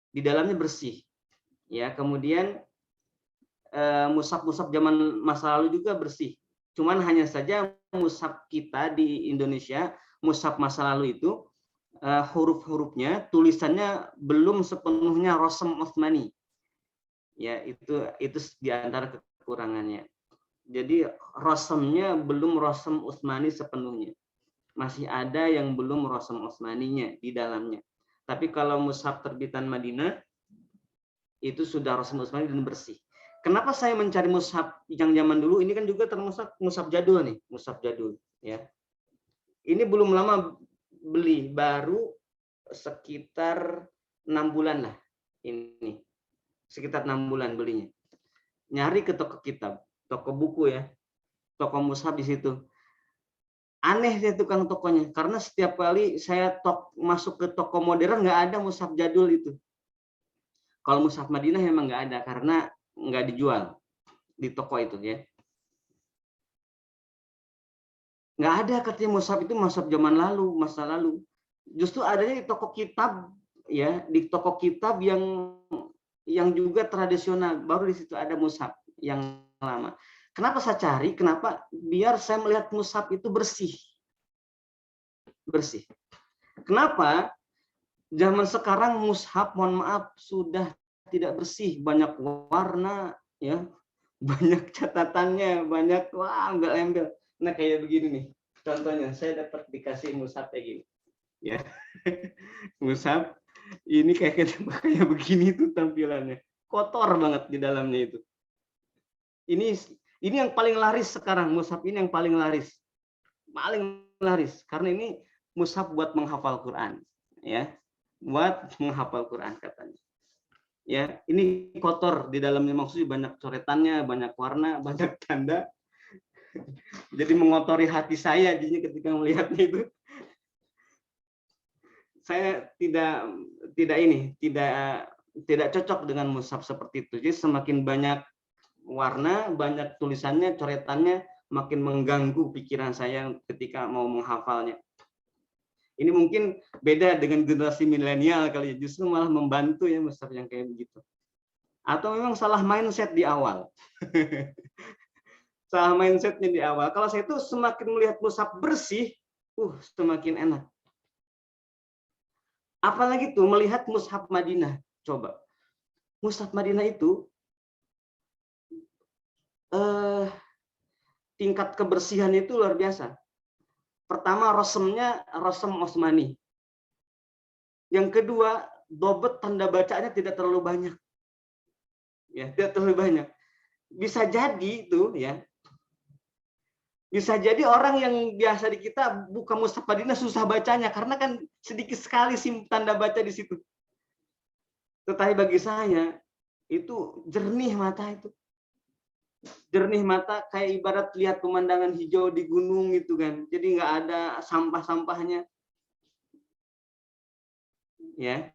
Speaker 1: Di dalamnya bersih. Ya, kemudian mushaf-mushaf zaman masa lalu juga bersih. Cuman hanya saja mushaf kita di Indonesia, mushaf masa lalu itu huruf-hurufnya, tulisannya belum sepenuhnya Rosem Utsmani. Ya, itu di antara kekurangannya. Jadi rosemnya belum Rosem Utsmani sepenuhnya. Masih ada yang belum Rosem Utsmaninya di dalamnya. Tapi kalau mushaf terbitan Madinah itu sudah Rasul Utsmani dan bersih. Kenapa saya mencari mushaf yang zaman dulu? Ini kan juga termasuk mushaf jadul nih, mushaf jadul ya. Ini belum lama beli, baru sekitar 6 bulan lah ini. Sekitar 6 bulan belinya. Nyari ke toko kitab, toko buku ya, toko mushaf di situ. Aneh sih tukang tokonya, karena setiap kali saya masuk ke toko modern nggak ada mushaf jadul itu. Kalau mushaf Madinah memang nggak ada karena nggak dijual di toko itu ya. Nggak ada katanya mushaf itu mushaf zaman lalu, masa lalu. Justru adanya di toko kitab ya, di toko kitab yang juga tradisional, baru di situ ada mushaf yang lama. Kenapa saya cari? Kenapa? Biar saya melihat mushaf itu bersih. Bersih. Kenapa? Zaman sekarang mushaf, mohon maaf, sudah tidak bersih, banyak warna ya, banyak catatannya, banyak embel-embel. Nah, kayak begini nih. Contohnya, saya dapat dikasih mushaf kayak gini. Ya. Mushaf ini kayak begini tuh tampilannya. Kotor banget di dalamnya itu. Ini yang paling laris sekarang, mushaf ini yang paling laris. Paling laris karena ini mushaf buat menghafal Quran, ya. Buat menghafal Quran katanya. Ya, ini kotor di dalamnya, maksudnya banyak coretannya, banyak warna, banyak tanda. Jadi mengotori hati saya jadinya ketika melihatnya itu. Saya tidak cocok dengan mushaf seperti itu. Jadi semakin banyak warna, banyak tulisannya, coretannya, makin mengganggu pikiran saya ketika mau menghafalnya. Ini mungkin beda dengan generasi milenial kali ya, justru malah membantu ya mushaf yang kayak begitu. Atau memang salah mindset di awal. Salah mindsetnya di awal. Kalau saya itu semakin melihat mushaf bersih, semakin enak. Apalagi tuh melihat mushaf Madinah. Coba. Mushaf Madinah itu tingkat kebersihan itu luar biasa. Pertama, rosemnya rosem Osmani. Yang kedua, dobet tanda bacanya tidak terlalu banyak. Ya, tidak terlalu banyak. Bisa jadi itu ya. Bisa jadi orang yang biasa di kita buka mushaf Madinah susah bacanya karena kan sedikit sekali tanda baca di situ. Tetapi bagi saya itu jernih mata itu. Jernih mata kayak ibarat lihat pemandangan hijau di gunung gitu kan. Jadi nggak ada sampah-sampahnya. Ya.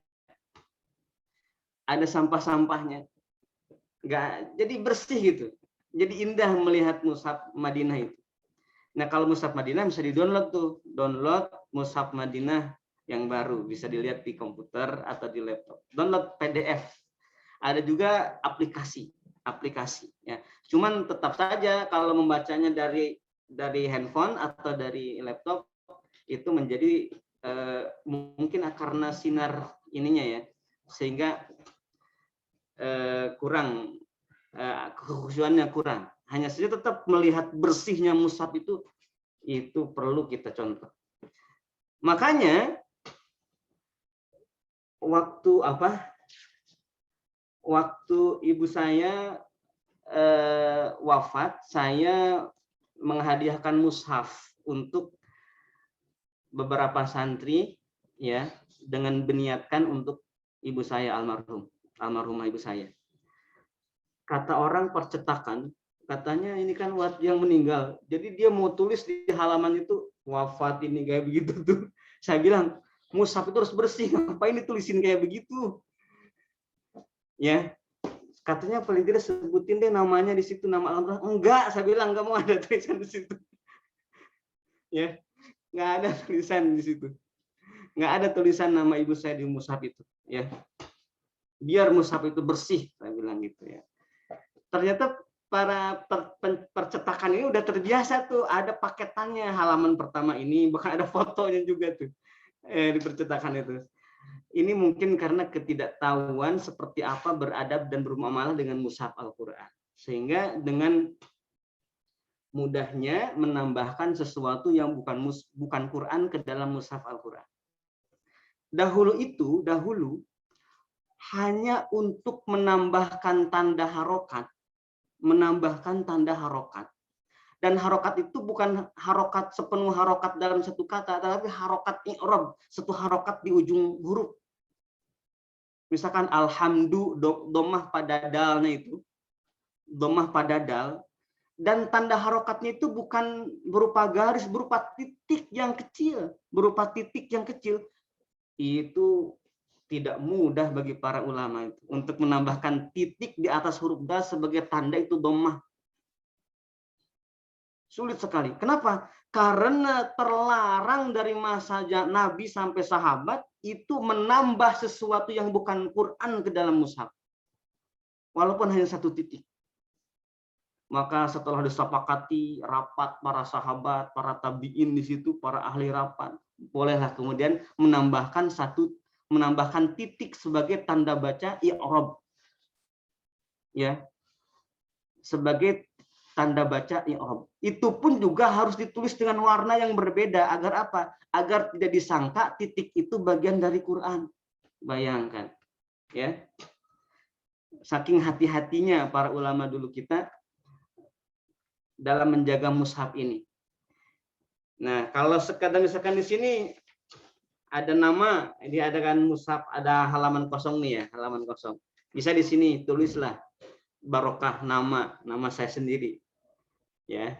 Speaker 1: Ada sampah-sampahnya. Nggak, jadi bersih gitu. Jadi indah melihat mushaf Madinah itu. Nah, kalau mushaf Madinah bisa di-download tuh. Download mushaf Madinah yang baru, bisa dilihat di komputer atau di laptop. Download PDF. Ada juga aplikasi ya. Cuman tetap saja kalau membacanya dari handphone atau dari laptop itu menjadi mungkin karena sinar ininya ya, sehingga kurang kekhusyuannya kurang. Hanya saja tetap melihat bersihnya mushaf itu perlu kita contoh. Makanya waktu ibu saya wafat, saya menghadiahkan mushaf untuk beberapa santri ya, dengan berniatkan untuk ibu saya almarhumah ibu saya. Kata orang percetakan, katanya ini kan yang meninggal. Jadi dia mau tulis di halaman itu wafat ini kayak begitu tuh. Saya bilang, mushaf itu harus bersih, ngapain ditulisin kayak begitu? Ya. Katanya paling tidak sebutin deh namanya di situ, nama almarhum. Enggak, saya bilang enggak mau ada tulisan di situ. Ya. Enggak ada tulisan di situ. Enggak ada tulisan nama ibu saya di mushaf itu, ya. Biar mushaf itu bersih, saya bilang gitu ya. Ternyata para percetakan ini udah terbiasa tuh, ada paketannya, halaman pertama ini, bahkan ada fotonya juga tuh di percetakan itu. Ini mungkin karena ketidaktahuan seperti apa beradab dan bermuamalah dengan mushaf Al-Quran. Sehingga dengan mudahnya menambahkan sesuatu yang bukan Quran ke dalam mushaf Al-Quran. dahulu hanya untuk menambahkan tanda harokat, dan harokat itu bukan harokat sepenuh harokat dalam satu kata, tapi harokat i'rab, satu harokat di ujung huruf. Misalkan alhamdu, domah pada dalnya itu, domah pada dal, dan tanda harokatnya itu bukan berupa garis, berupa titik yang kecil, Itu tidak mudah bagi para ulama itu untuk menambahkan titik di atas huruf dal sebagai tanda itu domah. Sulit sekali. Kenapa? Karena terlarang dari masa Nabi sampai sahabat itu menambah sesuatu yang bukan Quran ke dalam mushaf. Walaupun hanya satu titik. Maka setelah disepakati rapat para sahabat, para tabi'in di situ, para ahli rapat, bolehlah kemudian menambahkan titik sebagai tanda baca i'rab. Ya. Sebagai tanda baca i'rab. Itu pun juga harus ditulis dengan warna yang berbeda agar apa? Agar tidak disangka titik itu bagian dari Quran. Bayangkan, ya. Saking hati-hatinya para ulama dulu kita dalam menjaga mushaf ini. Nah, kalau sekadar misalkan di sini ada nama, ini ada kan mushaf, ada halaman kosong nih ya, halaman kosong. Bisa di sini tulislah barokah nama saya sendiri. Ya.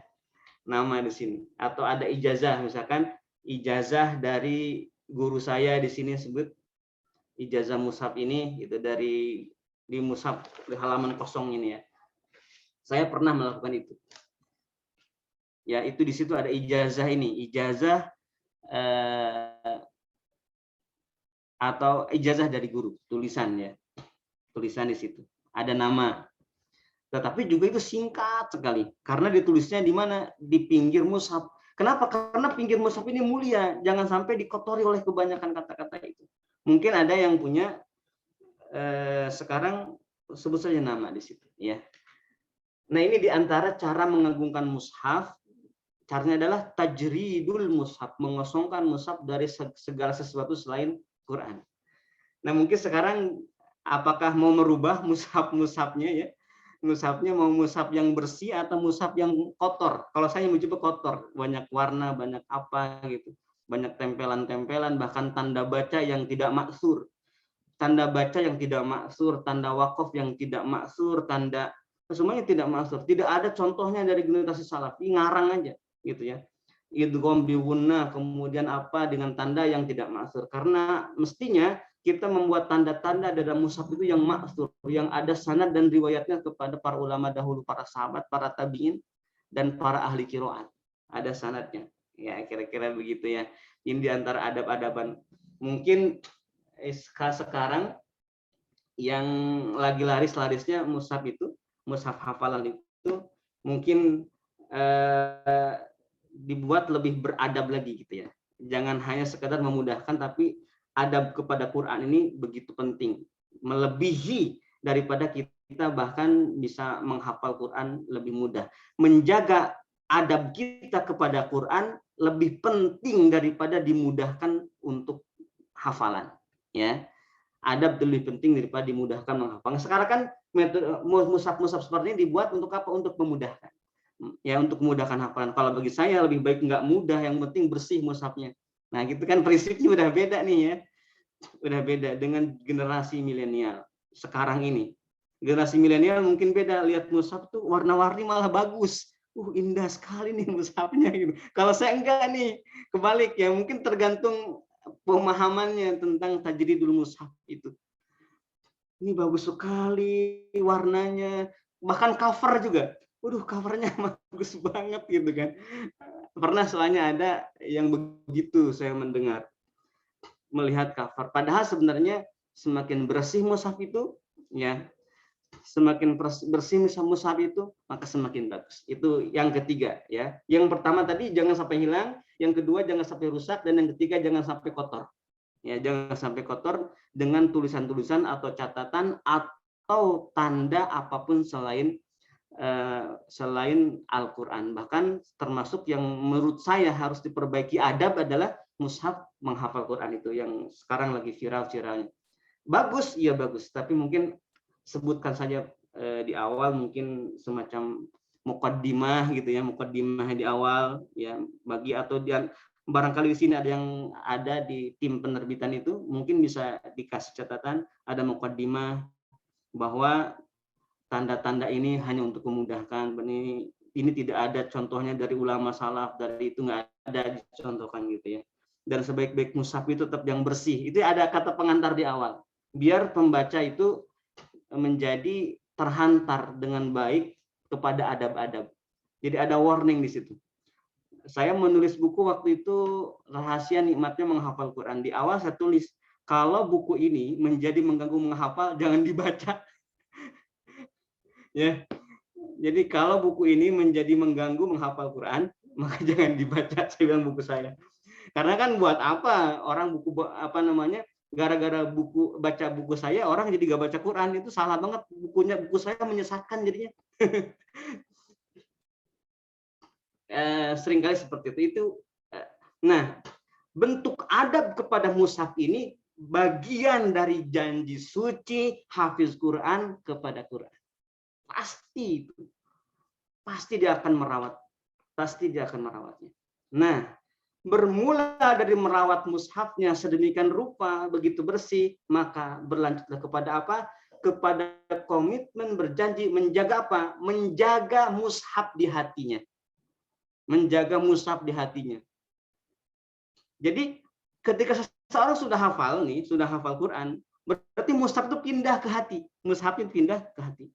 Speaker 1: Nama di sini, atau ada ijazah, misalkan ijazah dari guru saya di sini sebut ijazah mushaf ini itu dari di mushaf di halaman kosong ini ya. Saya pernah melakukan itu. Ya, itu di situ ada ijazah ini, ijazah atau ijazah dari guru, tulisan ya. Tulisan di situ. Ada nama. Tetapi juga itu singkat sekali karena ditulisnya di mana? Di pinggir mushaf. Kenapa? Karena pinggir mushaf ini mulia, jangan sampai dikotori oleh kebanyakan kata-kata itu. Mungkin ada yang punya sekarang sebut saja nama di situ ya. Nah, ini diantara cara mengagungkan mushaf. Caranya adalah tajridul mushaf, mengosongkan mushaf dari segala sesuatu selain Quran. Nah, mungkin sekarang apakah mau merubah mushafnya ya? Mushafnya mau mushaf yang bersih atau mushaf yang kotor? Kalau saya mencoba kotor, banyak warna, banyak apa gitu, banyak tempelan-tempelan, bahkan tanda baca yang tidak maksur, tanda wakaf yang tidak maksur, tanda semuanya tidak maksur. Tidak ada contohnya dari generasi salaf, ngarang aja gitu ya. Idgham biwunna, kemudian apa dengan tanda yang tidak maksur. Karena mestinya kita membuat tanda-tanda dalam mushaf itu yang maksur, yang ada sanad dan riwayatnya kepada para ulama dahulu, para sahabat, para tabi'in, dan para ahli qiraat. Ada sanadnya. Ya, kira-kira begitu ya. Ini diantara adab-adaban. Mungkin sekarang yang lagi laris-larisnya mushaf itu, mushaf hafalan itu, mungkin dibuat lebih beradab lagi gitu ya. Jangan hanya sekedar memudahkan, tapi adab kepada Quran ini begitu penting, melebihi daripada kita bahkan bisa menghafal Quran lebih mudah. Menjaga adab kita kepada Quran lebih penting daripada dimudahkan untuk hafalan, ya. Adab lebih penting daripada dimudahkan menghafal. Sekarang kan mushaf-mushaf seperti ini dibuat untuk apa? Untuk memudahkan. Ya, untuk memudahkan hafalan. Kalau bagi saya lebih baik nggak mudah, yang penting bersih mushafnya. Nah, gitu kan prinsipnya udah beda nih ya. Udah beda dengan generasi milenial sekarang ini. Generasi milenial mungkin beda, lihat mushaf tuh warna-warni malah bagus. Indah sekali nih mushafnya gitu. Kalau saya enggak nih, kebalik ya, mungkin tergantung pemahamannya tentang tajridul mushaf itu. Ini bagus sekali warnanya, bahkan cover juga. Covernya bagus banget gitu kan. Pernah soalnya ada yang begitu saya mendengar, melihat cover. Padahal sebenarnya semakin bersih mushaf itu, ya, semakin bersih mushaf itu, maka semakin bagus. Itu yang ketiga ya. Yang pertama tadi jangan sampai hilang, yang kedua jangan sampai rusak, dan yang ketiga jangan sampai kotor. Ya, jangan sampai kotor dengan tulisan-tulisan atau catatan atau tanda apapun selain Al-Quran. Bahkan termasuk yang menurut saya harus diperbaiki adab adalah mushaf menghafal Quran itu yang sekarang lagi viral-viralnya. Bagus, iya bagus, tapi mungkin sebutkan saja di awal mungkin semacam muqaddimah gitu ya, muqaddimah di awal ya, bagi atau dia barangkali di sini ada yang ada di tim penerbitan itu mungkin bisa dikasih catatan ada muqaddimah bahwa tanda-tanda ini hanya untuk memudahkan, ini tidak ada contohnya dari ulama salaf, dari itu nggak ada dicontohkan gitu ya. Dan sebaik-baik mushaf itu tetap yang bersih. Itu ada kata pengantar di awal. Biar pembaca itu menjadi terhantar dengan baik kepada adab-adab. Jadi ada warning di situ. Saya menulis buku waktu itu rahasia nikmatnya menghafal Quran. Di awal saya tulis, kalau buku ini menjadi mengganggu menghafal, jangan dibaca. Ya, jadi kalau buku ini menjadi mengganggu menghafal Quran, maka jangan dibaca. Saya bilang buku saya. Karena kan buat apa orang buku apa namanya? Gara-gara baca buku saya orang jadi gak baca Quran, itu salah banget. Buku saya menyesatkan jadinya. Seringkali seperti itu. Nah, bentuk adab kepada mushaf ini bagian dari janji suci hafiz Quran kepada Quran. Pasti itu. Pasti dia akan merawatnya. Nah, bermula dari merawat mushafnya sedemikian rupa, begitu bersih, maka berlanjutlah kepada apa? Kepada komitmen berjanji menjaga apa? Menjaga mushaf di hatinya. Menjaga mushaf di hatinya. Jadi ketika seseorang sudah hafal Quran, berarti mushaf itu pindah ke hati. Mushaf itu pindah ke hati.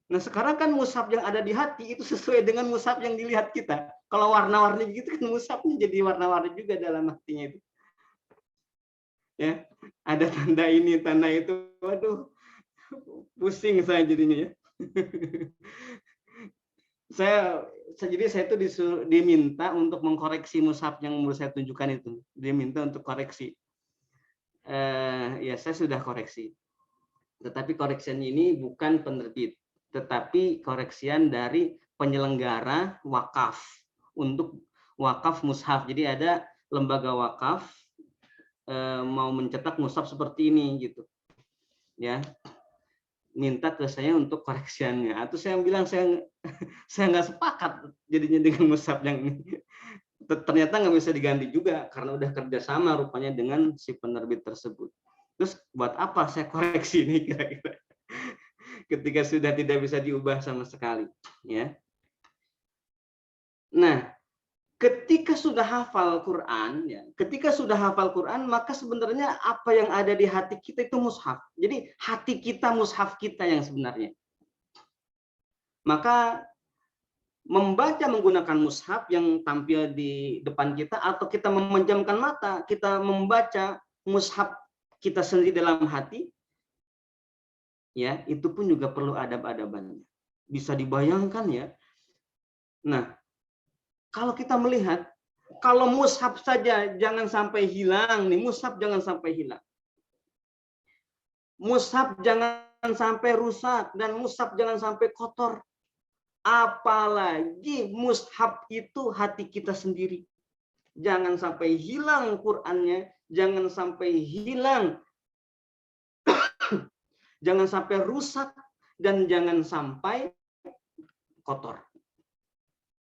Speaker 1: Nah sekarang kan mushaf yang ada di hati itu sesuai dengan mushaf yang dilihat kita. Kalau warna-warni gitu kan mushafnya jadi warna-warni juga dalam hatinya itu. Ya, ada tanda ini, tanda itu. Waduh, pusing saya jadinya ya. Saya itu diminta untuk mengkoreksi mushaf yang mau saya tunjukkan itu. Diminta untuk koreksi. Ya saya sudah koreksi. Tetapi koreksian ini bukan penerbit, tetapi koreksian dari penyelenggara wakaf untuk wakaf mushaf. Jadi ada lembaga wakaf mau mencetak mushaf seperti ini gitu, ya, minta ke saya untuk koreksiannya. Atau saya bilang saya nggak sepakat jadinya dengan mushaf yang ini. Ternyata nggak bisa diganti juga karena udah kerjasama rupanya dengan si penerbit tersebut. Terus buat apa saya koreksi ini kira-kira? Ketika sudah tidak bisa diubah sama sekali, ya. Nah, ketika sudah hafal Quran, ya, maka sebenarnya apa yang ada di hati kita itu mushaf. Jadi hati kita mushaf kita yang sebenarnya. Maka membaca menggunakan mushaf yang tampil di depan kita atau kita memejamkan mata, kita membaca mushaf kita sendiri dalam hati, ya, itu pun juga perlu adab-adabannya. Bisa dibayangkan ya. Nah, kalau kita melihat, kalau mushaf saja jangan sampai hilang nih, mushaf jangan sampai hilang. Mushaf jangan sampai rusak dan mushaf jangan sampai kotor. Apalagi mushaf itu hati kita sendiri. Jangan sampai hilang Qur'annya, jangan sampai hilang, jangan sampai rusak, dan jangan sampai kotor.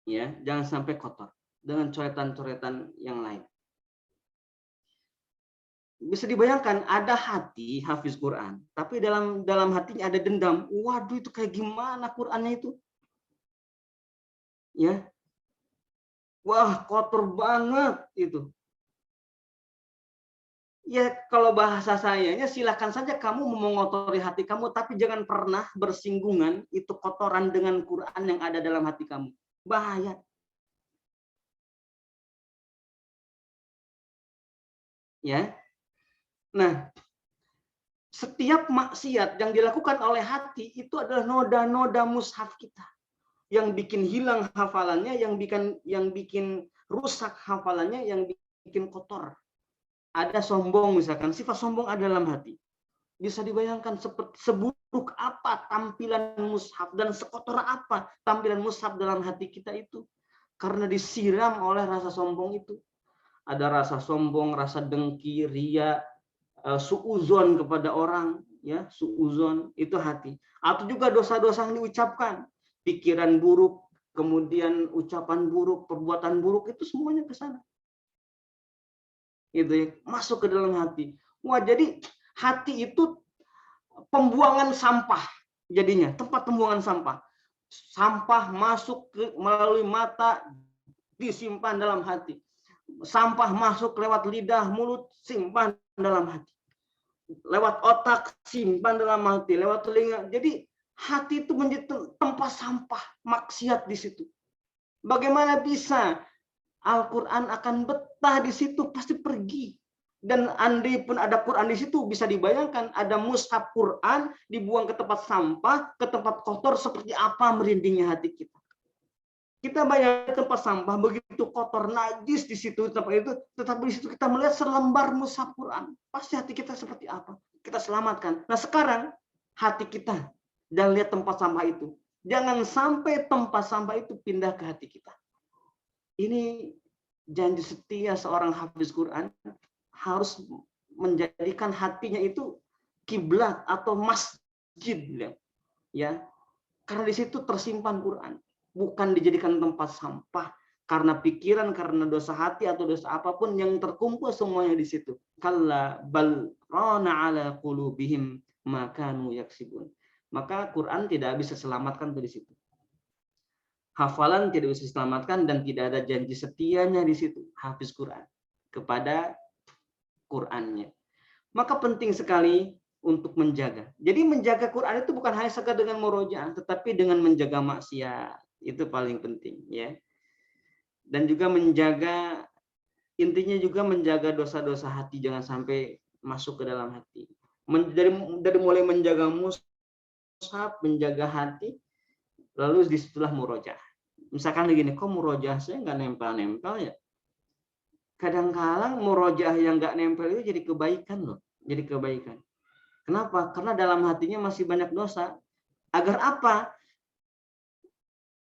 Speaker 1: Ya, jangan sampai kotor dengan coretan-coretan yang lain. Bisa dibayangkan ada hati hafiz Quran, tapi dalam hatinya ada dendam. Waduh, itu kayak gimana Qur'annya itu? Ya, wah kotor banget itu. Ya kalau bahasa sayanya silakan saja kamu mengotori hati kamu, tapi jangan pernah bersinggungan itu kotoran dengan Quran yang ada dalam hati kamu. Bahaya. Ya. Nah, setiap maksiat yang dilakukan oleh hati itu adalah noda-noda mushaf kita yang bikin hilang hafalannya, yang bikin rusak hafalannya, yang bikin kotor. Ada sombong misalkan, sifat sombong ada dalam hati. Bisa dibayangkan seburuk apa tampilan mushaf dan sekotor apa tampilan mushaf dalam hati kita itu karena disiram oleh rasa sombong itu. ada rasa sombong, rasa dengki, ria, suuzon kepada orang, ya, suuzon itu hati. Atau juga dosa-dosa yang diucapkan, pikiran buruk, kemudian ucapan buruk, perbuatan buruk, itu semuanya ke sana. Gitu ya, masuk ke dalam hati. Wah, jadi hati itu pembuangan sampah jadinya, tempat pembuangan sampah. Sampah masuk melalui mata, disimpan dalam hati. Sampah masuk lewat lidah, mulut, simpan dalam hati. Lewat otak, simpan dalam hati. Lewat telinga. Jadi hati itu menjadi tempat sampah, maksiat di situ. Bagaimana bisa Al-Quran akan betah di situ? Pasti pergi. Dan andai pun ada Quran di situ, bisa dibayangkan ada mushaf Quran dibuang ke tempat sampah, ke tempat kotor, seperti apa merindingnya hati kita. Kita bayangkan tempat sampah begitu kotor, najis di situ tempat itu, tetapi di situ kita melihat selembar mushaf Quran. Pasti hati kita seperti apa? Kita selamatkan. Nah sekarang hati kita dan lihat tempat sampah itu. Jangan sampai tempat sampah itu pindah ke hati kita. Ini janji setia seorang hafiz Quran, harus menjadikan hatinya itu kiblat atau masjid, ya, karena di situ tersimpan Quran, bukan dijadikan tempat sampah karena pikiran, karena dosa hati atau dosa apapun yang terkumpul semuanya di situ. Kalla bal rana ala qulubihim ma kanu yaksibun. Maka Quran tidak bisa selamatkan di situ. Hafalan tidak bisa diselamatkan dan tidak ada janji setianya di situ hafiz Quran kepada Qurannya. Maka penting sekali untuk menjaga. Jadi menjaga Quran itu bukan hanya sekadar dengan murojaah, tetapi dengan menjaga maksiat. Itu paling penting, ya. Dan juga menjaga, intinya juga menjaga dosa-dosa hati, jangan sampai masuk ke dalam hati. Dari mulai menjaga mushaf, menjaga hati, lalu disitulah murojaah. Misalkan begini, kok murojaah saya nggak nempel-nempel ya? Kadang-kadang murojaah yang nggak nempel itu jadi kebaikan loh, jadi kebaikan. Kenapa? Karena dalam hatinya masih banyak dosa. Agar apa?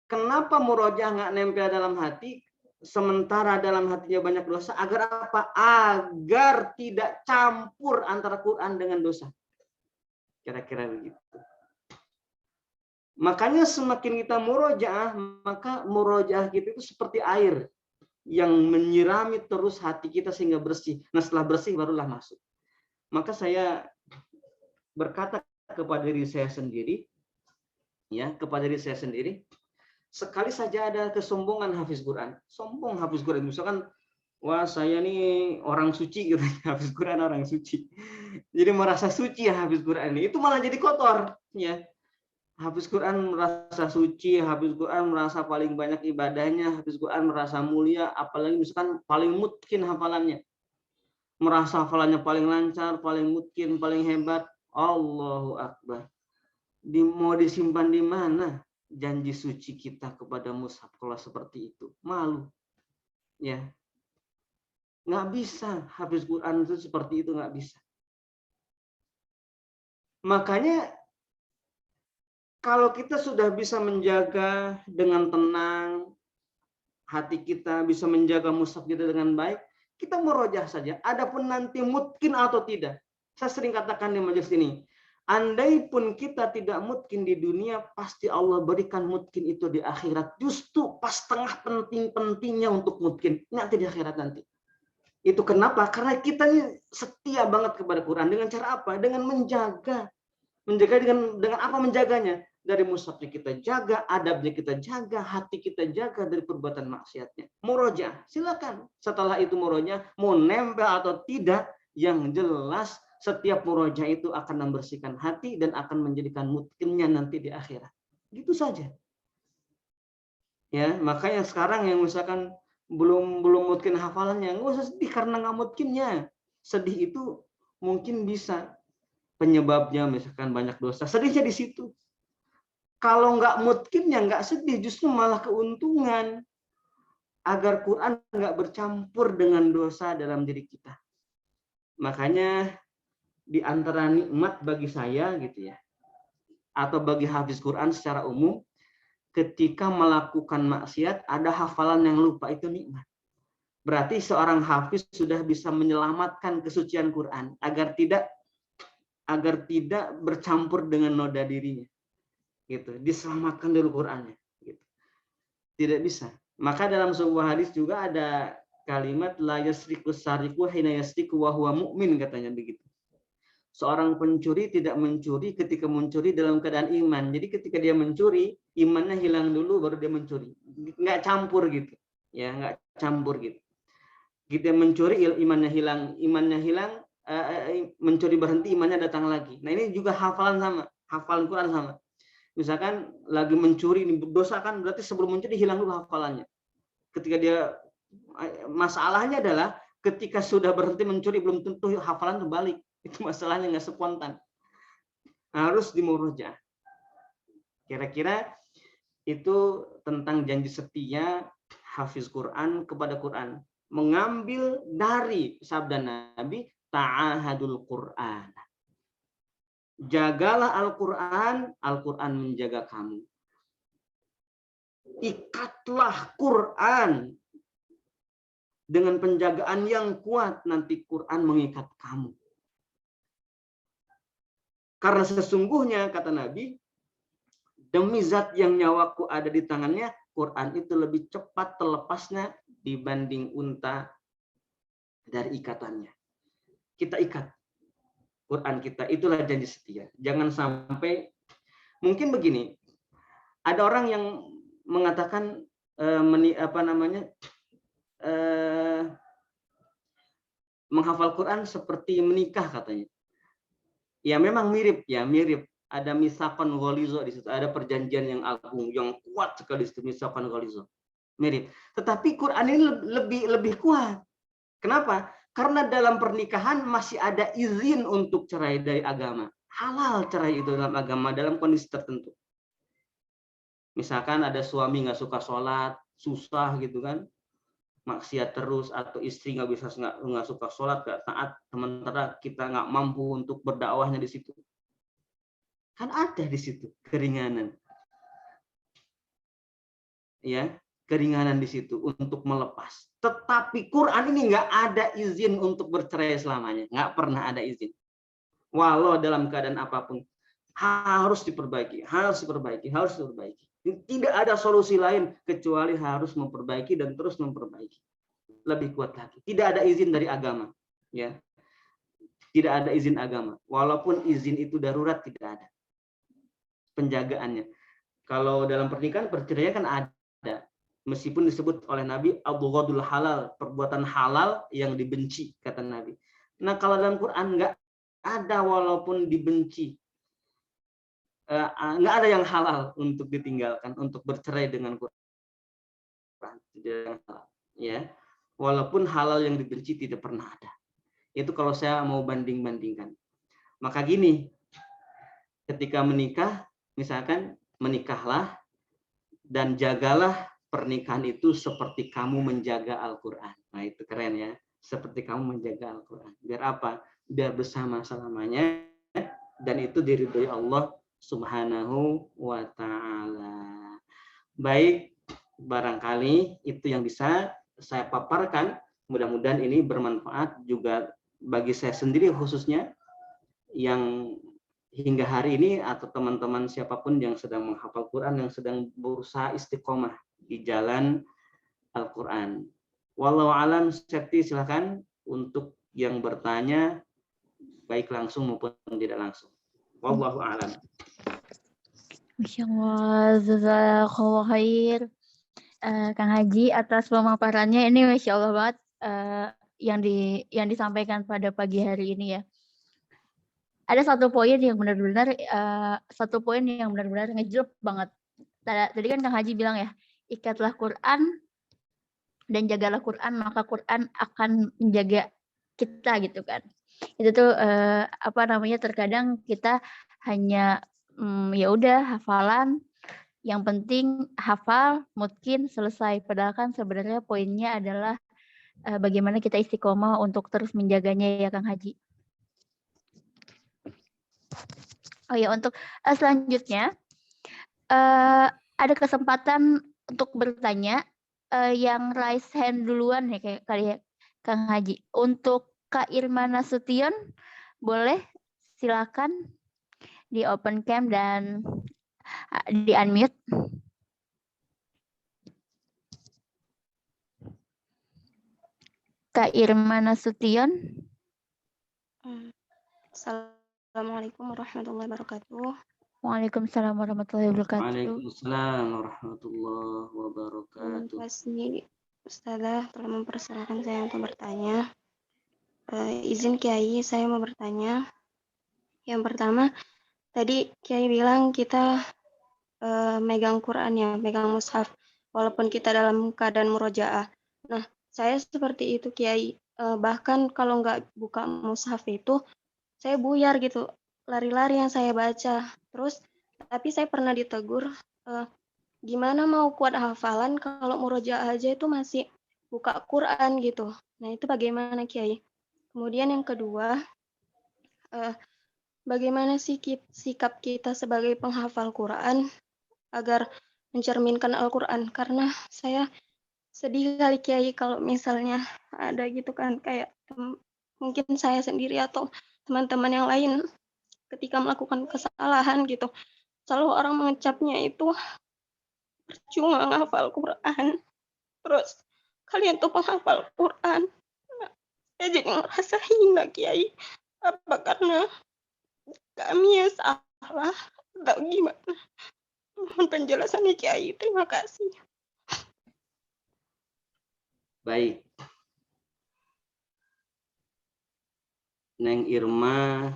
Speaker 1: Kenapa murojaah nggak nempel dalam hati, sementara dalam hatinya banyak dosa? Agar apa? Agar tidak campur antara Quran dengan dosa. Kira-kira begitu. Makanya semakin kita murojaah, maka murojaah kita itu seperti air yang menyirami terus hati kita sehingga bersih. Nah setelah bersih barulah masuk. Maka saya berkata kepada diri saya sendiri, ya, kepada diri saya sendiri, sekali saja ada kesombongan hafiz Quran, sombong hafiz Quran, misalkan, wah saya nih orang suci gitu, hafiz Quran orang suci, jadi merasa suci ya hafiz Quran ini, itu malah jadi kotor, ya. Hafiz Quran merasa suci, hafiz Quran merasa paling banyak ibadahnya, hafiz Quran merasa mulia, apalagi misalkan paling mungkin hafalannya, merasa hafalannya paling lancar, paling mungkin, paling hebat. Allahu Akbar. Mau disimpan di mana janji suci kita kepada mushaf kalau seperti itu? Malu, ya. Nggak bisa hafiz Quran itu seperti itu, nggak bisa. Makanya kalau kita sudah bisa menjaga dengan tenang hati kita, bisa menjaga mushaf kita dengan baik, kita murojaah saja. Adapun nanti mungkin atau tidak, saya sering katakan di majelis ini, andai pun kita tidak mungkin di dunia, pasti Allah berikan mungkin itu di akhirat. Justru pas tengah penting-pentingnya untuk mungkin nanti di akhirat nanti. Itu kenapa? Karena kita ini setia banget kepada Quran. Dengan cara apa? Dengan menjaga dengan apa menjaganya? Dari mushafnya kita jaga, adabnya kita jaga, hati kita jaga dari perbuatan maksiatnya. Murojaah, silakan. Setelah itu murojaah, mau nempel atau tidak, yang jelas setiap murojaah itu akan membersihkan hati dan akan menjadikan mungkinnya nanti di akhirat. Gitu saja. Ya, makanya sekarang yang misalkan belum mungkin hafalannya, nggak usah sedih karena nggak mungkinnya. Sedih itu mungkin bisa penyebabnya misalkan banyak dosa, sedihnya di situ. Kalau nggak mungkinnya nggak sedih, justru malah keuntungan agar Quran nggak bercampur dengan dosa dalam diri kita. Makanya di antara nikmat bagi saya gitu ya, atau bagi hafiz Quran secara umum, ketika melakukan maksiat ada hafalan yang lupa, itu nikmat. Berarti seorang hafiz sudah bisa menyelamatkan kesucian Quran agar tidak bercampur dengan noda dirinya. Gitu. Diselamatkan dulu Qurannya. Gitu. Tidak bisa. Maka dalam sebuah hadis juga ada kalimat la yasriku sariku hina yasriku wa huwa mu'min, katanya begitu. Seorang pencuri tidak mencuri ketika mencuri dalam keadaan iman. Jadi ketika dia mencuri, imannya hilang dulu baru dia mencuri. Nggak campur gitu. Ya, nggak campur gitu. Kita mencuri, imannya hilang, mencuri berhenti, imannya datang lagi. Nah, ini juga hafalan Quran sama. Misalkan lagi mencuri, ini dosa kan, berarti sebelum mencuri hilang dulu hafalannya. Ketika dia, masalahnya adalah ketika sudah berhenti mencuri belum tentu hafalan itu balik. Itu masalahnya, nggak spontan. Harus dimurojaah. Kira-kira itu tentang janji setia hafiz Quran kepada Quran. Mengambil dari sabda Nabi, ta'ahadul Quran. Jagalah Al-Quran, Al-Quran menjaga kamu. Ikatlah Quran. Dengan penjagaan yang kuat, nanti Quran mengikat kamu. Karena sesungguhnya, kata Nabi, demi zat yang nyawaku ada di tangannya, Quran itu lebih cepat terlepasnya dibanding unta dari ikatannya. Kita ikat Quran kita, itulah janji setia. Jangan sampai, mungkin begini, ada orang yang mengatakan menghafal Quran seperti menikah, katanya. Ya memang mirip. Ada misakon ghalizo di situ, ada perjanjian yang agung, yang kuat sekali di situ, misakon ghalizo. Mirip. Tetapi Quran ini lebih kuat. Kenapa? Karena dalam pernikahan masih ada izin untuk cerai dari agama. Halal cerai itu dalam agama dalam kondisi tertentu. Misalkan ada suami nggak suka sholat, susah gitu kan, maksiat terus, atau istri nggak suka sholat, nggak taat, sementara kita nggak mampu untuk berdakwahnya di situ. Kan ada di situ keringanan. Ya, keringanan di situ untuk melepas. Tetapi Quran ini nggak ada izin untuk bercerai selamanya, nggak pernah ada izin. Walau dalam keadaan apapun harus diperbaiki. Tidak ada solusi lain kecuali harus memperbaiki dan terus memperbaiki. Lebih kuat lagi. Tidak ada izin dari agama, ya. Tidak ada izin agama. Walaupun izin itu darurat, tidak ada penjagaannya. Kalau dalam pernikahan, perceraian kan ada. Meskipun disebut oleh Nabi abghadul halal, perbuatan halal yang dibenci, kata Nabi. Nah, kalau dalam Quran nggak ada walaupun dibenci. Nggak ada yang halal untuk ditinggalkan, untuk bercerai dengan Quran. Ya. Walaupun halal yang dibenci tidak pernah ada. Itu kalau saya mau banding-bandingkan. Maka gini, ketika menikah, misalkan menikahlah dan jagalah pernikahan itu seperti kamu menjaga Al-Quran. Nah, itu keren ya. Seperti kamu menjaga Al-Quran. Biar apa? Biar bersama selamanya, dan itu diridhoi Allah Subhanahu wa ta'ala. Baik, barangkali itu yang bisa saya paparkan. Mudah-mudahan ini bermanfaat juga bagi saya sendiri khususnya, yang hingga hari ini, atau teman-teman siapapun yang sedang menghafal Quran, yang sedang berusaha istiqomah di jalan Al-Quran. Wallahu alam. Septi, silakan untuk yang bertanya, baik langsung maupun tidak langsung. Wallahu alam.
Speaker 2: Masya Allah, jazakallah khair. Kang Haji, atas pemaparannya ini Masya Allah banget, yang disampaikan pada pagi hari ini ya. Ada satu poin yang benar-benar ngejelep banget. Tadi kan Kang Haji bilang ya, ikatlah Quran dan jagalah Quran, maka Quran akan menjaga kita gitu kan. Itu tuh terkadang kita hanya ya udah hafalan, yang penting hafal, mungkin selesai. Padahal kan sebenarnya poinnya adalah bagaimana kita istiqomah untuk terus menjaganya ya Kang Haji. Oh ya, untuk selanjutnya ada kesempatan untuk bertanya. yang raise hand duluan ya kayak kali ya Kang Haji. Untuk Kak Irma Nasution, boleh silakan di open cam dan di unmute. Kak Irma Nasution.
Speaker 3: Assalamualaikum warahmatullahi wabarakatuh.
Speaker 2: Waalaikumsalam warahmatullahi wabarakatuh.
Speaker 1: Waalaikumsalam warahmatullahi wabarakatuh.
Speaker 3: Terima kasih Ustazah telah mempersilahkan saya untuk bertanya. Izin Kiai, saya mau bertanya. Yang pertama, tadi Kiai bilang kita megang Quran ya, megang mushaf, walaupun kita dalam keadaan murojaah. Nah, saya seperti itu Kiai. Bahkan kalau nggak buka mushaf itu, saya buyar gitu, lari-lari yang saya baca. Terus, tapi saya pernah ditegur, gimana mau kuat hafalan kalau murojaah aja itu masih buka Quran gitu. Nah, itu bagaimana Kiai? Kemudian yang kedua, bagaimana sih sikap kita sebagai penghafal Quran agar mencerminkan Al-Quran? Karena saya sedih kali Kiai kalau misalnya ada gitu kan, kayak mungkin saya sendiri atau teman-teman yang lain ketika melakukan kesalahan gitu, selalu orang mengecapnya itu percuma menghafal Quran. Terus kalian tuh penghafal Quran. Nah, saya jadi ngerasa hina Kiai. Apa karena kami yang salah atau gimana? Mohon penjelasannya Kiai. Terima kasih.
Speaker 1: Baik. Neng Irma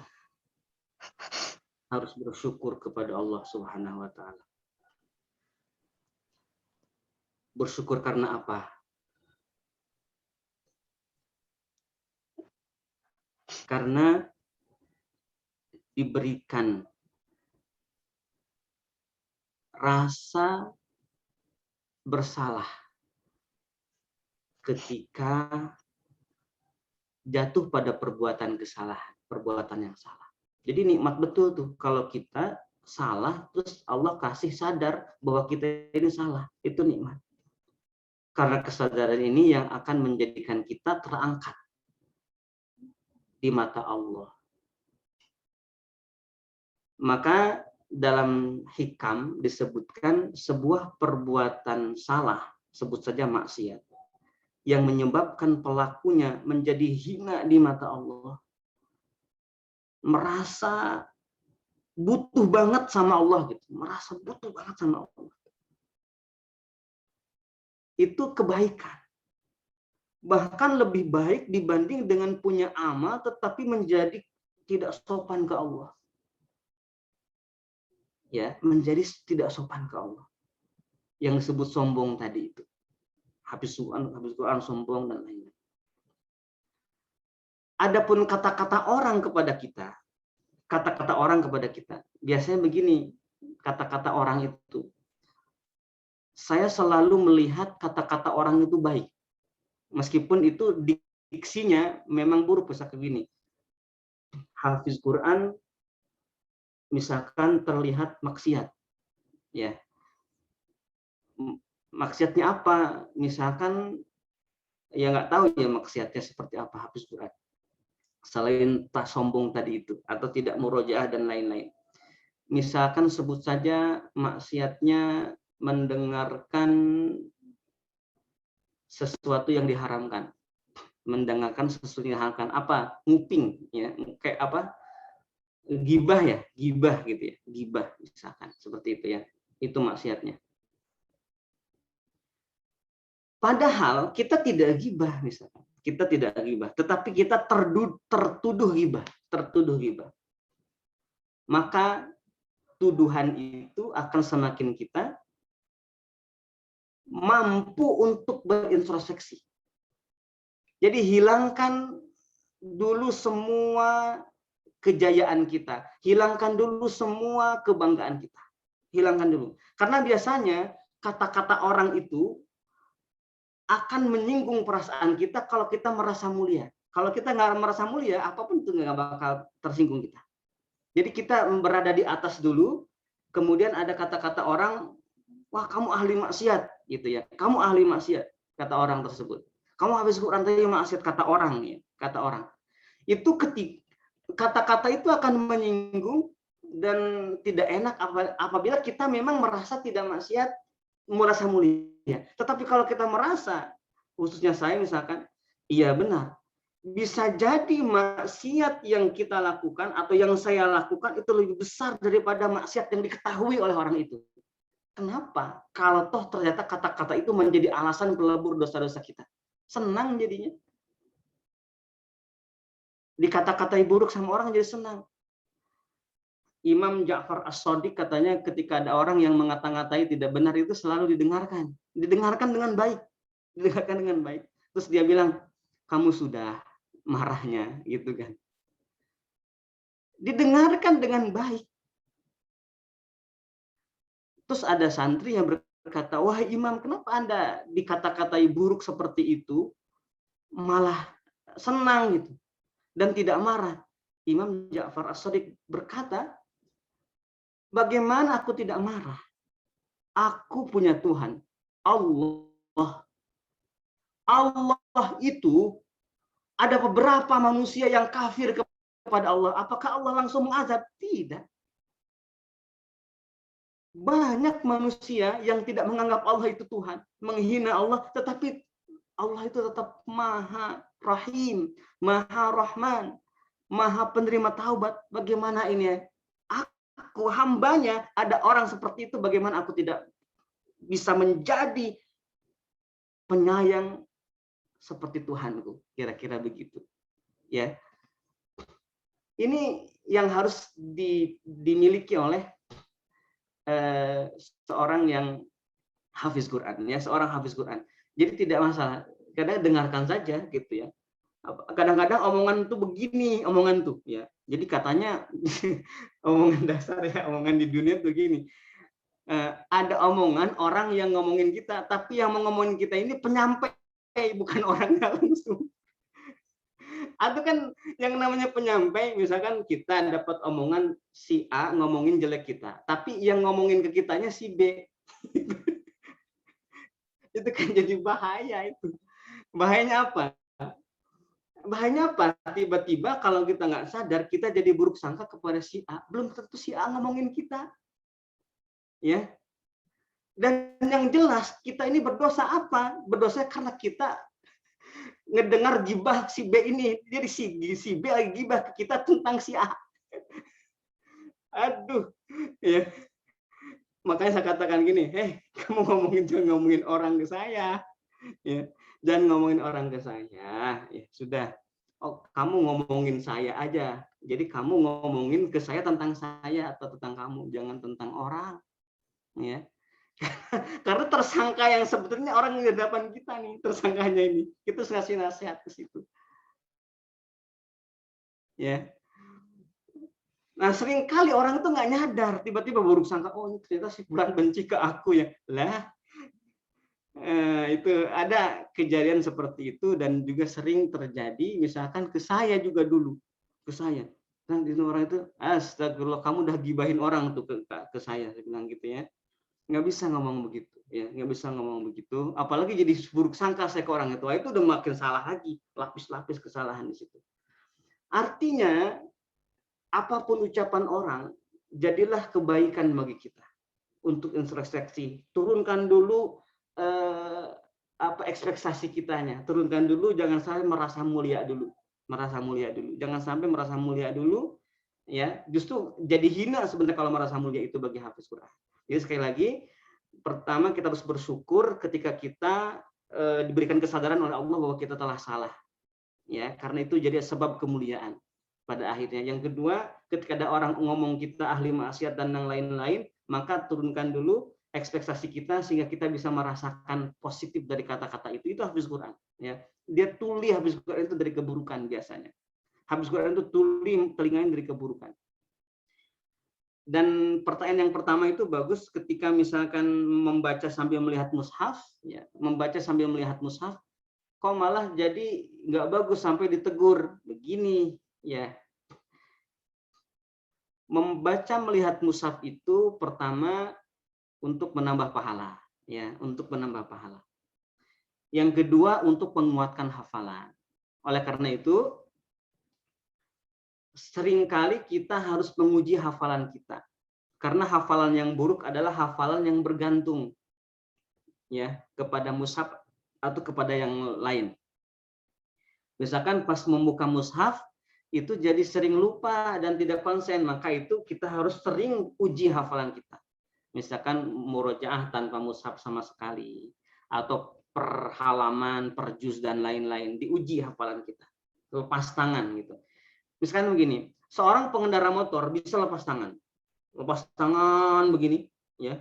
Speaker 1: harus bersyukur kepada Allah Subhanahu wa taala. Bersyukur karena apa? Karena diberikan rasa bersalah ketika jatuh pada perbuatan kesalahan, perbuatan yang salah. Jadi nikmat betul tuh kalau kita salah terus Allah kasih sadar bahwa kita ini salah. Itu nikmat. Karena kesadaran ini yang akan menjadikan kita terangkat di mata Allah. Maka dalam hikam disebutkan sebuah perbuatan salah, sebut saja maksiat, yang menyebabkan pelakunya menjadi hina di mata Allah. Merasa butuh banget sama Allah gitu, merasa butuh banget sama Allah. Itu kebaikan. Bahkan lebih baik dibanding dengan punya amal tetapi menjadi tidak sopan ke Allah. Ya, menjadi tidak sopan ke Allah. Yang disebut sombong tadi itu. Habis Quran sombong dan lain-lain. Adapun kata-kata orang kepada kita, biasanya begini, kata-kata orang itu. Saya selalu melihat kata-kata orang itu baik. Meskipun itu diksinya memang buruk, misalkan begini. Hafiz Quran misalkan terlihat maksiat. Ya. Maksiatnya apa? Misalkan ya nggak tahu ya maksiatnya seperti apa Hafiz Quran. Selain tak sombong tadi itu atau tidak murojaah dan lain-lain. Misalkan sebut saja maksiatnya mendengarkan sesuatu yang diharamkan. Mendengarkan sesuatu yang diharamkan apa? Nguping ya, kayak apa? Gibah ya, gibah gitu ya. Gibah misalkan seperti itu ya. Itu maksiatnya. Padahal kita tidak gibah misalkan. Kita tidak gibah, tetapi kita tertuduh gibah. Maka tuduhan itu akan semakin kita mampu untuk berintrospeksi. Jadi hilangkan dulu semua kejayaan kita, hilangkan dulu semua kebanggaan kita. Hilangkan dulu. Karena biasanya kata-kata orang itu akan menyinggung perasaan kita kalau kita merasa mulia. Kalau kita nggak merasa mulia, apapun itu nggak bakal tersinggung kita. Jadi kita berada di atas dulu, kemudian ada kata-kata orang wah kamu ahli maksiat gitu ya. Kamu ahli maksiat kata orang tersebut. Kamu habis Quran tapi maksiat kata orang ya, kata orang. Itu ketika kata-kata itu akan menyinggung dan tidak enak apabila kita memang merasa tidak maksiat, merasa mulia. Tetapi kalau kita merasa, khususnya saya misalkan, iya benar, bisa jadi maksiat yang kita lakukan atau yang saya lakukan itu lebih besar daripada maksiat yang diketahui oleh orang itu. Kenapa? Kalau toh ternyata kata-kata itu menjadi alasan pelebur dosa-dosa kita. Senang jadinya. Dikata-katai buruk sama orang jadi senang. Imam Ja'far As-Shadiq katanya ketika ada orang yang mengata-ngatai tidak benar itu selalu didengarkan. Didengarkan dengan baik. Didengarkan dengan baik. Terus dia bilang, kamu sudah marahnya gitu kan. Didengarkan dengan baik. Terus ada santri yang berkata, wahai imam, kenapa Anda dikata-katai buruk seperti itu malah senang gitu dan tidak marah? Imam Ja'far As-Shadiq berkata, bagaimana aku tidak marah? Aku punya Tuhan, Allah. Allah itu ada beberapa manusia yang kafir kepada Allah. Apakah Allah langsung mengazab? Tidak. Banyak manusia yang tidak menganggap Allah itu Tuhan, menghina Allah, tetapi Allah itu tetap Maha Rahim, Maha Rahman, Maha penerima taubat. Bagaimana ini ya? Aku hambanya, ada orang seperti itu, bagaimana aku tidak bisa menjadi penyayang seperti Tuhanku? Kira-kira begitu. Ya. Ini yang harus dimiliki oleh seorang yang hafiz Quran, ya, seorang hafiz Quran. Jadi tidak masalah, kadang dengarkan saja gitu ya. Kadang-kadang omongan tuh begini, omongan tuh ya. Jadi katanya omongan dasar ya, omongan di dunia tuh gini. Ada omongan orang yang ngomongin kita, tapi yang ngomongin kita ini penyampai, bukan orangnya langsung. Atau kan yang namanya penyampai, misalkan kita dapat omongan si A ngomongin jelek kita, tapi yang ngomongin ke kitanya si B. Itu kan jadi bahaya itu. Bahayanya apa? Bahayanya apa? Tiba-tiba kalau kita nggak sadar, kita jadi buruk sangka kepada si A. Belum tentu si A ngomongin kita. Ya. Dan yang jelas, kita ini berdosa apa? Berdosa karena kita ngedengar gibah si B ini. Jadi si B lagi gibah ke kita tentang si A. Aduh. Ya. Makanya saya katakan gini, kamu jangan ngomongin orang ke saya. Ya. Jangan ngomongin orang ke saya. Ya, sudah. Oh, kamu ngomongin saya aja. Jadi kamu ngomongin ke saya tentang saya atau tentang kamu, jangan tentang orang. Ya. Karena tersangka yang sebetulnya orang di hadapan kita nih, tersangkanya ini. Kita ngasih nasihat ke situ. Ya. Nah, seringkali orang itu nggak nyadar, tiba-tiba buruk sangka, oh ini ternyata si fulan benci ke aku ya. Lah, itu ada kejadian seperti itu dan juga sering terjadi, misalkan ke saya juga dulu, ke saya. Kan di orang itu, astagfirullah, kamu udah gibahin orang tuh ke saya bilang gitu ya. Nggak bisa ngomong begitu, ya, nggak bisa ngomong begitu. Apalagi jadi buruk sangka saya ke orang itu, itu udah makin salah lagi, lapis-lapis kesalahan di situ. Artinya apapun ucapan orang, jadilah kebaikan bagi kita untuk introspeksi. Turunkan dulu ekspektasi kitanya. Turunkan dulu, jangan sampai merasa mulia dulu. Jangan sampai merasa mulia dulu, ya. Justru jadi hina sebenarnya kalau merasa mulia itu bagi hafiz Quran. Jadi sekali lagi, pertama kita harus bersyukur ketika kita diberikan kesadaran oleh Allah bahwa kita telah salah. Ya, karena itu jadi sebab kemuliaan pada akhirnya. Yang kedua, ketika ada orang ngomong kita ahli maksiat dan yang lain-lain, maka turunkan dulu ekspektasi kita sehingga kita bisa merasakan positif dari kata-kata itu. Itu hafiz Quran. Ya, dia tuli hafiz Quran itu dari keburukan biasanya. Hafiz Quran itu tuli telinganya dari keburukan. Dan pertanyaan yang pertama itu bagus ketika misalkan membaca sambil melihat mushaf, ya, membaca sambil melihat mushaf, kok malah jadi nggak bagus sampai ditegur begini, ya. Membaca melihat mushaf itu pertama untuk menambah pahala, ya, untuk menambah pahala. Yang kedua untuk menguatkan hafalan. Oleh karena itu, seringkali kita harus menguji hafalan kita. Karena hafalan yang buruk adalah hafalan yang bergantung, ya, kepada mushaf atau kepada yang lain. Misalkan pas membuka mushaf itu jadi sering lupa dan tidak konsen, maka itu kita harus sering uji hafalan kita. Misalkan murojaah tanpa mushaf sama sekali, atau per halaman, per juz dan lain-lain, diuji hafalan kita. Lepas tangan gitu. Misalkan begini, seorang pengendara motor bisa lepas tangan begini, ya,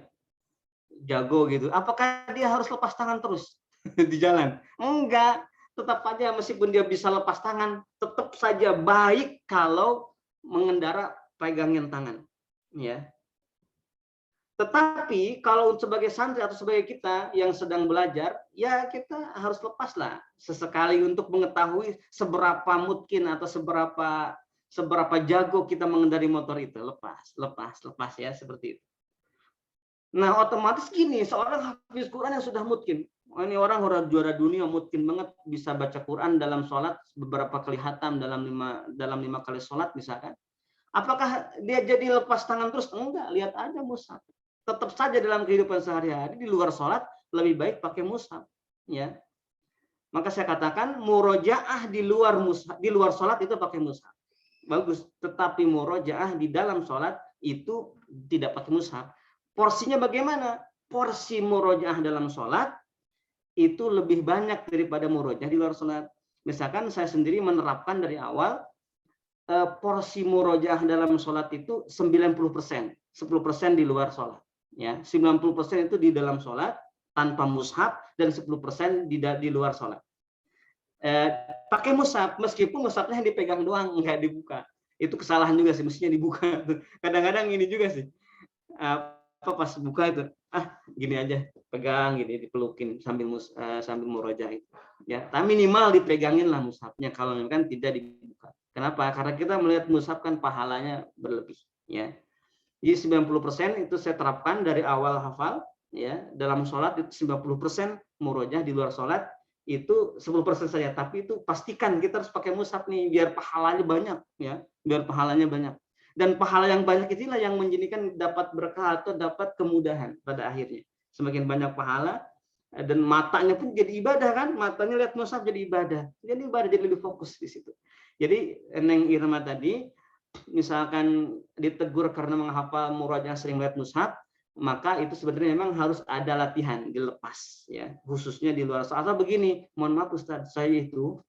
Speaker 1: jago gitu. Apakah dia harus lepas tangan terus di jalan? Enggak. Tetap aja meskipun dia bisa lepas tangan, tetap saja baik kalau mengendara pegangin tangan, ya. Tetapi kalau sebagai santri atau sebagai kita yang sedang belajar, ya kita harus lepaslah sesekali untuk mengetahui seberapa mungkin atau seberapa jago kita mengendari motor itu. Lepas ya, seperti itu. Nah, otomatis gini, seorang hafiz Quran yang sudah mungkin, ini orang juara dunia, mungkin banget bisa baca Quran dalam sholat beberapa kali khatam dalam lima kali sholat misalkan. Apakah dia jadi lepas tangan terus? Enggak, lihat aja mushaf. Tetap saja dalam kehidupan sehari-hari di luar sholat lebih baik pakai mushaf, ya. Maka saya katakan murojaah di luar sholat itu pakai mushaf. Bagus, tetapi murojaah di dalam sholat itu tidak pakai mushaf. Porsinya bagaimana? Porsi murojaah dalam sholat itu lebih banyak daripada murojaah di luar sholat. Misalkan saya sendiri menerapkan dari awal porsi murojaah dalam sholat itu 90%, 10% di luar sholat. Ya, 90% itu di dalam sholat tanpa mushaf dan 10% di luar sholat. Pakai mushaf, meskipun mushafnya dipegang doang, nggak dibuka. Itu kesalahan juga sih, mestinya dibuka. Kadang-kadang ini juga sih. Pas buka itu gini aja pegang gini dipelukin sambil murojaah itu, ya, tapi minimal dipegangin lah mushafnya, kalau kan tidak dibuka. Kenapa? Karena kita melihat mushaf kan pahalanya berlebih, ya. Jadi 90% itu saya terapkan dari awal hafal, ya, dalam sholat itu 90% murojaah, di luar sholat itu 10% saja, tapi itu pastikan kita harus pakai mushaf nih biar pahalanya banyak, ya, biar pahalanya banyak. Dan pahala yang banyak itulah yang menjadikan dapat berkah atau dapat kemudahan pada akhirnya. Semakin banyak pahala dan matanya pun jadi ibadah kan, matanya lihat mushaf jadi ibadah, jadi lebih fokus di situ. Jadi Neng Irma tadi misalkan ditegur karena menghafal murojaah sering lihat mushaf, maka itu sebenarnya memang harus ada latihan dilepas, ya, khususnya di luar sholat. Atau begini, mohon maaf Ustaz, saya itu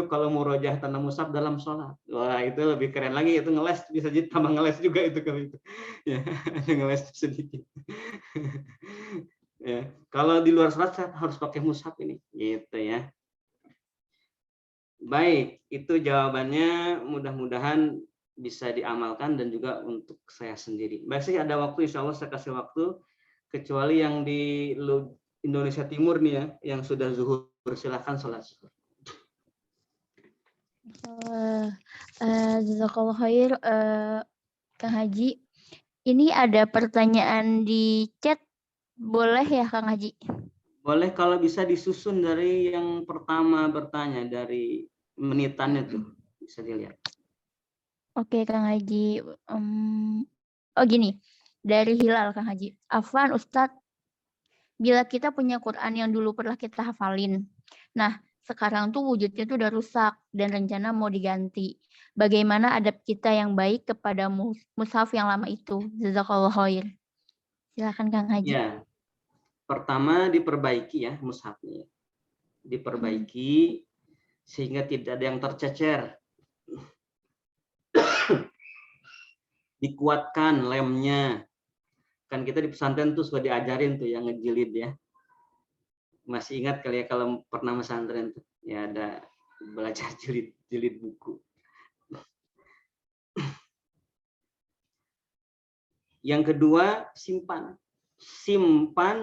Speaker 1: kalau murojaah tanpa mushaf dalam sholat, wah itu lebih keren lagi, itu ngeles, bisa jadi tambah ngeles juga itu kalau itu, ya, ngeles sedikit. Ya, kalau di luar sholat saya harus pakai mushaf ini, gitu ya. Baik, itu jawabannya, mudah-mudahan bisa diamalkan dan juga untuk saya sendiri. Baik, sih ada waktu, insya Allah saya kasih waktu, kecuali yang di Indonesia Timur nih ya, yang sudah zuhur, silakan sholat zuhur.
Speaker 2: Jazakallah khair, Kang Haji. Ini ada pertanyaan di chat, boleh ya Kang Haji?
Speaker 1: Boleh, kalau bisa disusun dari yang pertama bertanya, dari menitannya tuh bisa dilihat.
Speaker 2: Oke Kang Haji. Oh gini, dari Hilal Kang Haji. Afwan Ustadz, bila kita punya Quran yang dulu pernah kita hafalin, nah sekarang tuh wujudnya tuh udah rusak dan rencana mau diganti. Bagaimana adab kita yang baik kepada mushaf yang lama itu? Jazakallah khair. Silakan Kang Haji.
Speaker 1: Ya, pertama diperbaiki ya mushafnya, diperbaiki sehingga tidak ada yang tercecer. Dikuatkan lemnya. Kan kita di pesantren tuh sudah diajarin tuh yang ngejilid ya. Masih ingat kali ya kalau pernah pesantren tuh, ya ada belajar jilid buku. Yang kedua, simpan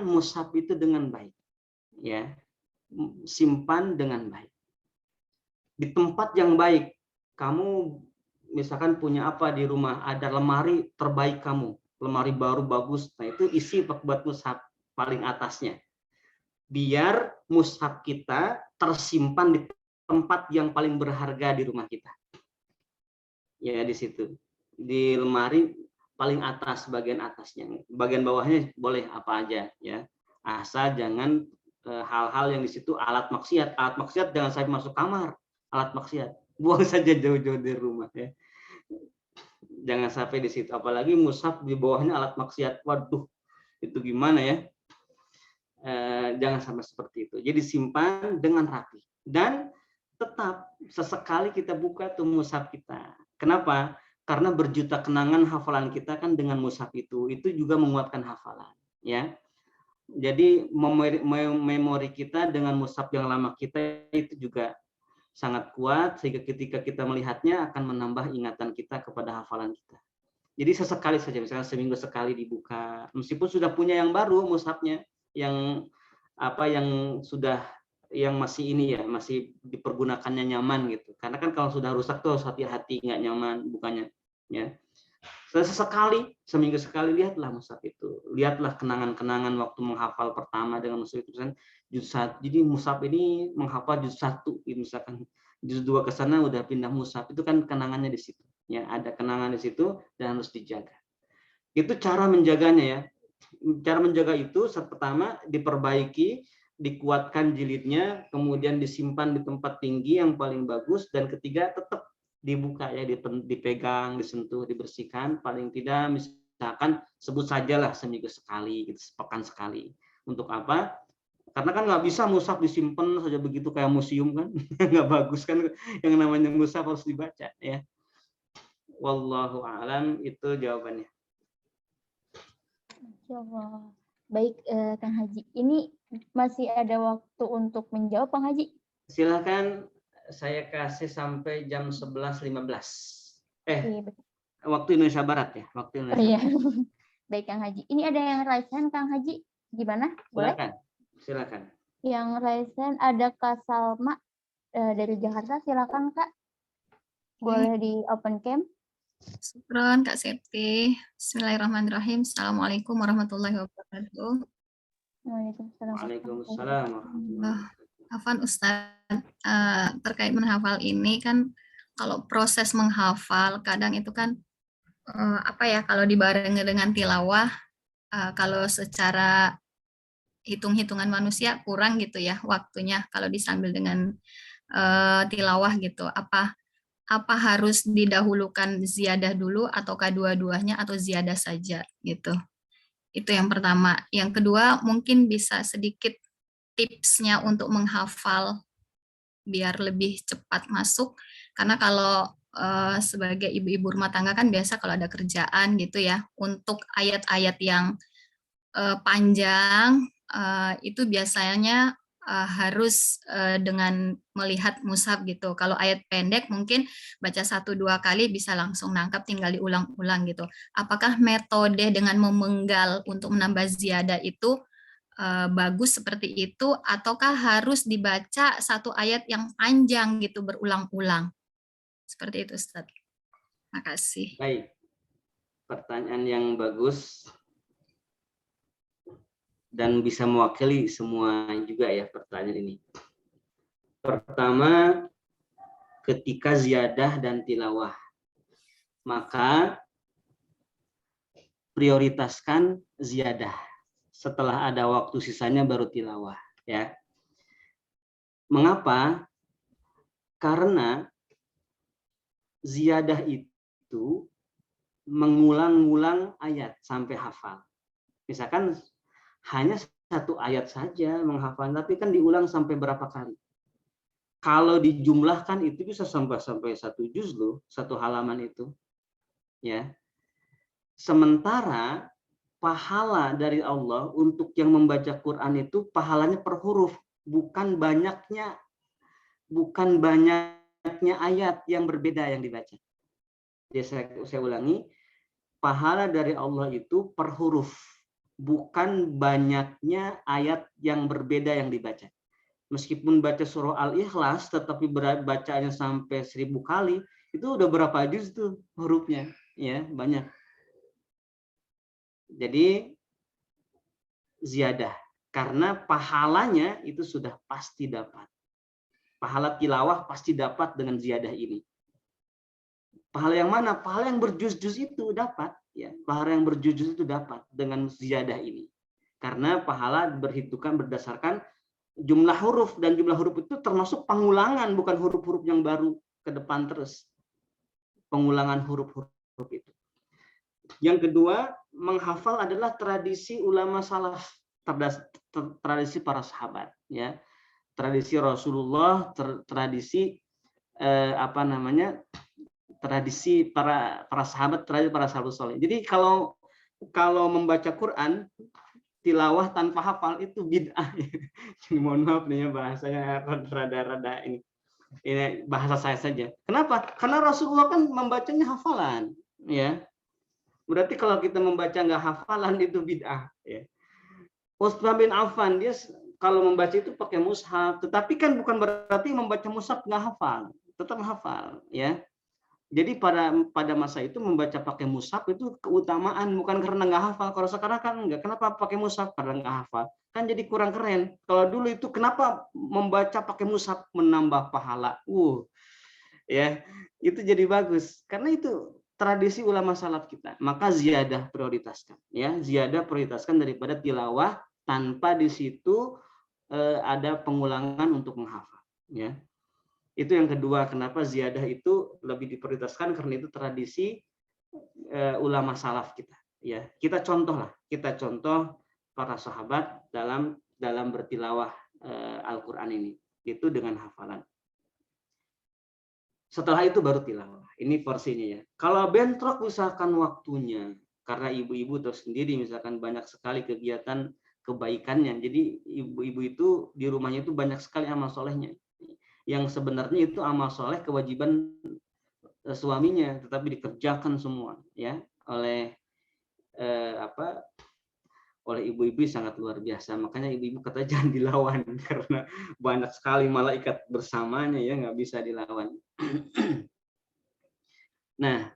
Speaker 1: mushaf itu dengan baik, ya, simpan dengan baik di tempat yang baik. Kamu misalkan punya apa di rumah, ada lemari terbaik kamu, lemari baru bagus. Nah itu isi buat mushaf paling atasnya. Biar mushaf kita tersimpan di tempat yang paling berharga di rumah kita. Ya di situ. Di lemari paling atas, bagian atasnya. Bagian bawahnya boleh apa aja ya. Asal jangan hal-hal yang di situ alat maksiat. Alat maksiat jangan sampai masuk kamar. Alat maksiat. Buang saja jauh-jauh dari rumah ya. Jangan sampai di situ. Apalagi mushaf di bawahnya alat maksiat. Waduh, itu gimana ya? Jangan sampai seperti itu. Jadi simpan dengan rapi. Dan tetap sesekali kita buka tuh mushaf kita. Kenapa? Karena berjuta kenangan hafalan kita kan dengan mushaf itu juga menguatkan hafalan. Ya. Jadi memori kita dengan mushaf yang lama kita itu juga sangat kuat sehingga ketika kita melihatnya akan menambah ingatan kita kepada hafalan kita. Jadi sesekali saja, misalnya seminggu sekali dibuka, meskipun sudah punya yang baru mushafnya, yang sudah yang masih ini ya, masih dipergunakannya nyaman gitu. Karena kan kalau sudah rusak tuh harus hati-hati, nggak nyaman bukannya ya. Sesekali, seminggu sekali lihatlah mushaf itu. Lihatlah kenangan-kenangan waktu menghafal pertama dengan mushaf itu kan juz 1. Jadi mushaf ini menghafal juz 1, misalkan juz 2 ke sana udah pindah mushaf. Itu kan kenangannya di situ. Ya, ada kenangan di situ dan harus dijaga. Itu cara menjaganya ya. Cara menjaga itu pertama diperbaiki, dikuatkan jilidnya, kemudian disimpan di tempat tinggi yang paling bagus, dan ketiga tetap dibuka ya, dipegang, disentuh, dibersihkan, paling tidak misalkan sebut sajalah seminggu sekali, gitu, sepekan sekali. Untuk apa? Karena kan nggak bisa mushaf disimpan saja begitu kayak museum kan, nggak bagus kan, yang namanya mushaf harus dibaca ya. Wallahu a'lam, itu jawabannya.
Speaker 2: Insyaallah. Baik, Kang Haji. Ini masih ada waktu untuk menjawab, Kang Haji?
Speaker 1: Silakan, saya kasih sampai jam 11.15.
Speaker 2: Iya,
Speaker 1: waktu Indonesia Barat ya, waktu Indonesia.
Speaker 2: Iya. Baik, Kang Haji. Ini ada yang raise hand, Kang Haji. Gimana? Boleh?
Speaker 1: Silakan.
Speaker 2: Yang raise hand ada Kak Salma dari Jakarta. Silakan, Kak. Boleh di open cam.
Speaker 4: Syukron Kak Septi. Bismillahirrahmanirrahim. Assalamualaikum warahmatullahi wabarakatuh.
Speaker 2: Waalaikumsalam.
Speaker 1: Waalaikumsalam.
Speaker 4: Afwan Ustadz, terkait menghafal ini kan kalau proses menghafal kadang itu kan kalau dibarengi dengan tilawah, kalau secara hitung-hitungan manusia kurang gitu ya waktunya kalau disambil dengan tilawah gitu. Apa harus didahulukan ziyadah dulu ataukah dua-duanya atau ziyadah saja gitu. Itu yang pertama. Yang kedua mungkin bisa sedikit tipsnya untuk menghafal biar lebih cepat masuk. Karena kalau sebagai ibu-ibu rumah tangga kan biasa kalau ada kerjaan gitu ya, untuk ayat-ayat yang panjang itu biasanya harus dengan melihat mushaf gitu. Kalau ayat pendek mungkin baca 1-2 kali bisa langsung nangkap, tinggal diulang-ulang gitu. Apakah metode dengan memenggal untuk menambah ziyadah itu bagus seperti itu, ataukah harus dibaca satu ayat yang panjang gitu berulang-ulang? Seperti itu, Ustaz. Makasih.
Speaker 1: Baik. Pertanyaan yang bagus dan bisa mewakili semua juga ya pertanyaan ini. Pertama, ketika ziyadah dan tilawah, maka prioritaskan ziyadah. Setelah ada waktu sisanya baru tilawah ya. Mengapa? Karena ziyadah itu mengulang-ulang ayat sampai hafal. Misalkan hanya satu ayat saja menghafal, tapi kan diulang sampai berapa kali. Kalau dijumlahkan itu bisa sampai 1 juz loh, 1 halaman itu. Ya. Sementara pahala dari Allah untuk yang membaca Quran itu pahalanya per huruf, bukan banyaknya ayat yang berbeda yang dibaca. Jadi saya ulangi, pahala dari Allah itu per huruf, bukan banyaknya ayat yang berbeda yang dibaca. Meskipun baca surah Al-Ikhlas, tetapi bacanya sampai 1000 kali, itu udah berapa juz tuh hurufnya, ya banyak. Jadi ziyadah, karena pahalanya itu sudah pasti dapat. Pahala tilawah pasti dapat dengan ziyadah ini. Pahala yang mana? Pahala yang berjuz-juz itu dapat, ya. Pahala yang berjuz-juz itu dapat dengan ziyadah ini. Karena pahala berhitungan berdasarkan jumlah huruf, dan jumlah huruf itu termasuk pengulangan, bukan huruf-huruf yang baru ke depan terus. Pengulangan huruf-huruf itu. Yang kedua, menghafal adalah tradisi ulama salaf, tradisi para sahabat, ya. Tradisi Rasulullah, tradisi tradisi para sahabat, tradisi para sahabat soleh. Jadi kalau membaca Quran tilawah tanpa hafal itu bid'ah. Mohon maaf nih ya, bahasanya rada-rada ini bahasa saya saja. Kenapa? Karena Rasulullah kan membacanya hafalan, ya. Berarti kalau kita membaca nggak hafalan itu bid'ah, ya. Utsman bin Affan dia kalau membaca itu pakai mushaf, tetapi kan bukan berarti membaca mushaf nggak hafal, tetap hafal, ya. Jadi pada masa itu membaca pakai mushaf itu keutamaan, bukan karena nggak hafal. Kalau sekarang kan enggak. Kenapa pakai mushaf? Karena nggak hafal. Kan jadi kurang keren. Kalau dulu itu kenapa membaca pakai mushaf? Menambah pahala. Ya, itu jadi bagus. Karena itu tradisi ulama salaf kita. Maka ziyadah prioritaskan, ya. Ziyadah prioritaskan daripada tilawah tanpa di situ ada pengulangan untuk menghafal, ya. Itu yang kedua, kenapa ziyadah itu lebih diprioritaskan, karena itu tradisi ulama salaf kita, ya. Kita contoh para sahabat dalam bertilawah Al-Qur'an ini, itu dengan hafalan. Setelah itu baru tilawah. Ini porsinya, ya. Kalau bentrok misalkan waktunya, karena ibu-ibu tahu sendiri misalkan banyak sekali kegiatan kebaikannya. Jadi ibu-ibu itu di rumahnya itu banyak sekali amal solehnya. Yang sebenarnya itu amal soleh kewajiban suaminya, tetapi dikerjakan semua, ya, oleh oleh ibu-ibu sangat luar biasa. Makanya ibu-ibu kata jangan dilawan karena banyak sekali malaikat bersamanya, ya, nggak bisa dilawan. Nah,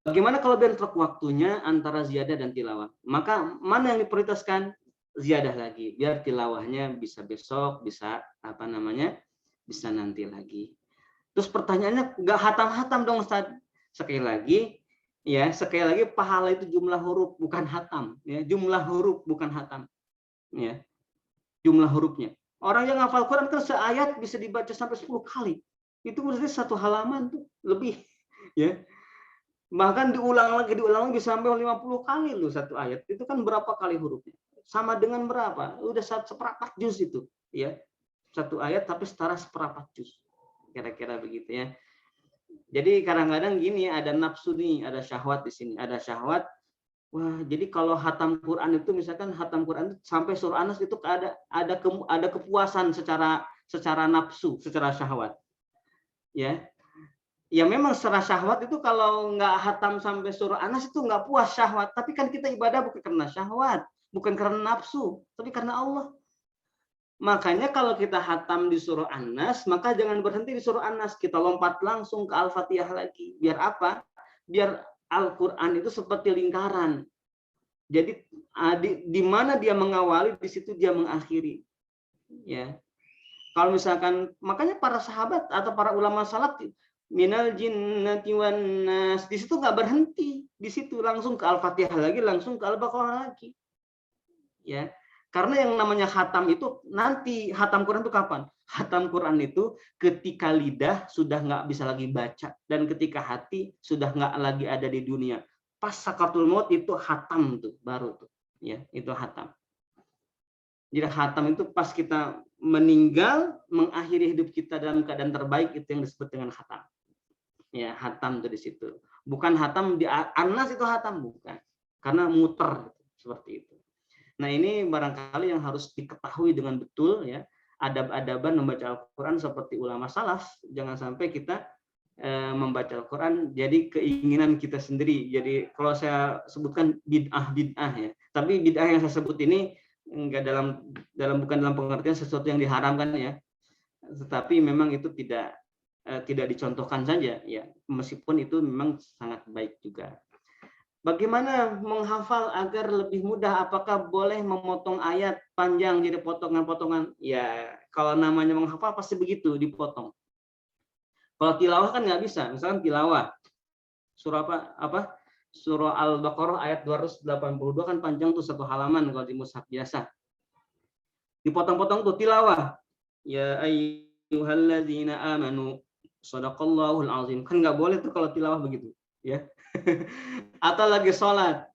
Speaker 1: bagaimana kalau bentrok waktunya antara ziyadah dan tilawah? Maka mana yang diprioritaskan? Ziyadah lagi, biar tilawahnya bisa besok, bisa bisa nanti lagi. Terus pertanyaannya, nggak hatam-hatam dong, Ustaz. Sekali lagi pahala itu jumlah huruf bukan hatam, ya. Jumlah huruf bukan hatam, ya. Jumlah hurufnya. Orang yang hafal Quran kan seayat bisa dibaca sampai 10 kali. Itu berarti satu halaman tuh lebih, ya. Bahkan diulang lagi bisa sampai 50 kali loh satu ayat. Itu kan berapa kali hurufnya? Sama dengan berapa? Udah seperempat juz itu, ya. Satu ayat tapi setara seperempat juz. Kira-kira begitu, ya. Jadi kadang-kadang gini, ada nafsu nih, ada syahwat di sini, ada syahwat. Wah, jadi kalau hatam Quran itu misalkan hatam Quran itu sampai surah An-Nas itu ada kepuasan secara nafsu, secara syahwat. Ya. Ya memang secara syahwat itu kalau nggak hatam sampai surah An-Nas itu nggak puas syahwat, tapi kan kita ibadah bukan karena syahwat, bukan karena nafsu, tapi karena Allah. Makanya kalau kita hatam di surah An-Nas, maka jangan berhenti di surah An-Nas. Kita lompat langsung ke Al-Fatihah lagi. Biar apa? Biar Al-Quran itu seperti lingkaran. Jadi di mana dia mengawali, di situ dia mengakhiri. Ya. Kalau misalkan, makanya para sahabat atau para ulama salaf, minal jinnati wan nas, di situ nggak berhenti. Di situ langsung ke Al-Fatihah lagi, langsung ke Al-Baqarah lagi. Ya. Karena yang namanya khatam itu nanti, khatam Quran itu kapan? Khatam Quran itu ketika lidah sudah nggak bisa lagi baca, dan ketika hati sudah nggak lagi ada di dunia. Pas sakaratul maut itu khatam tuh, baru tuh, ya, itu khatam. Jadi khatam itu pas kita meninggal, mengakhiri hidup kita dalam keadaan terbaik, itu yang disebut dengan khatam. Ya, khatam tuh di situ. Bukan khatam di An-Nas itu khatam, bukan. Karena muter seperti itu. Nah, ini barangkali yang harus diketahui dengan betul, ya, adab-adaban membaca Al-Quran seperti ulama salaf. Jangan sampai kita membaca Al-Quran jadi keinginan kita sendiri. Jadi kalau saya sebutkan bid'ah, ya. Tapi bid'ah yang saya sebut ini enggak bukan dalam pengertian sesuatu yang diharamkan, ya. Tetapi memang itu tidak dicontohkan saja, ya. Meskipun itu memang sangat baik juga. Bagaimana menghafal agar lebih mudah? Apakah boleh memotong ayat panjang jadi potongan-potongan? Ya, kalau namanya menghafal pasti begitu, dipotong. Kalau tilawah kan nggak bisa. Misalkan tilawah, surah apa? Surah Al-Baqarah ayat 282 kan panjang tuh satu halaman kalau di mushaf biasa. Dipotong-potong tuh tilawah. Ya ayyuhalladzina amanu shadaqallahul azim. Kan nggak boleh tuh kalau tilawah begitu, ya. Atau lagi sholat,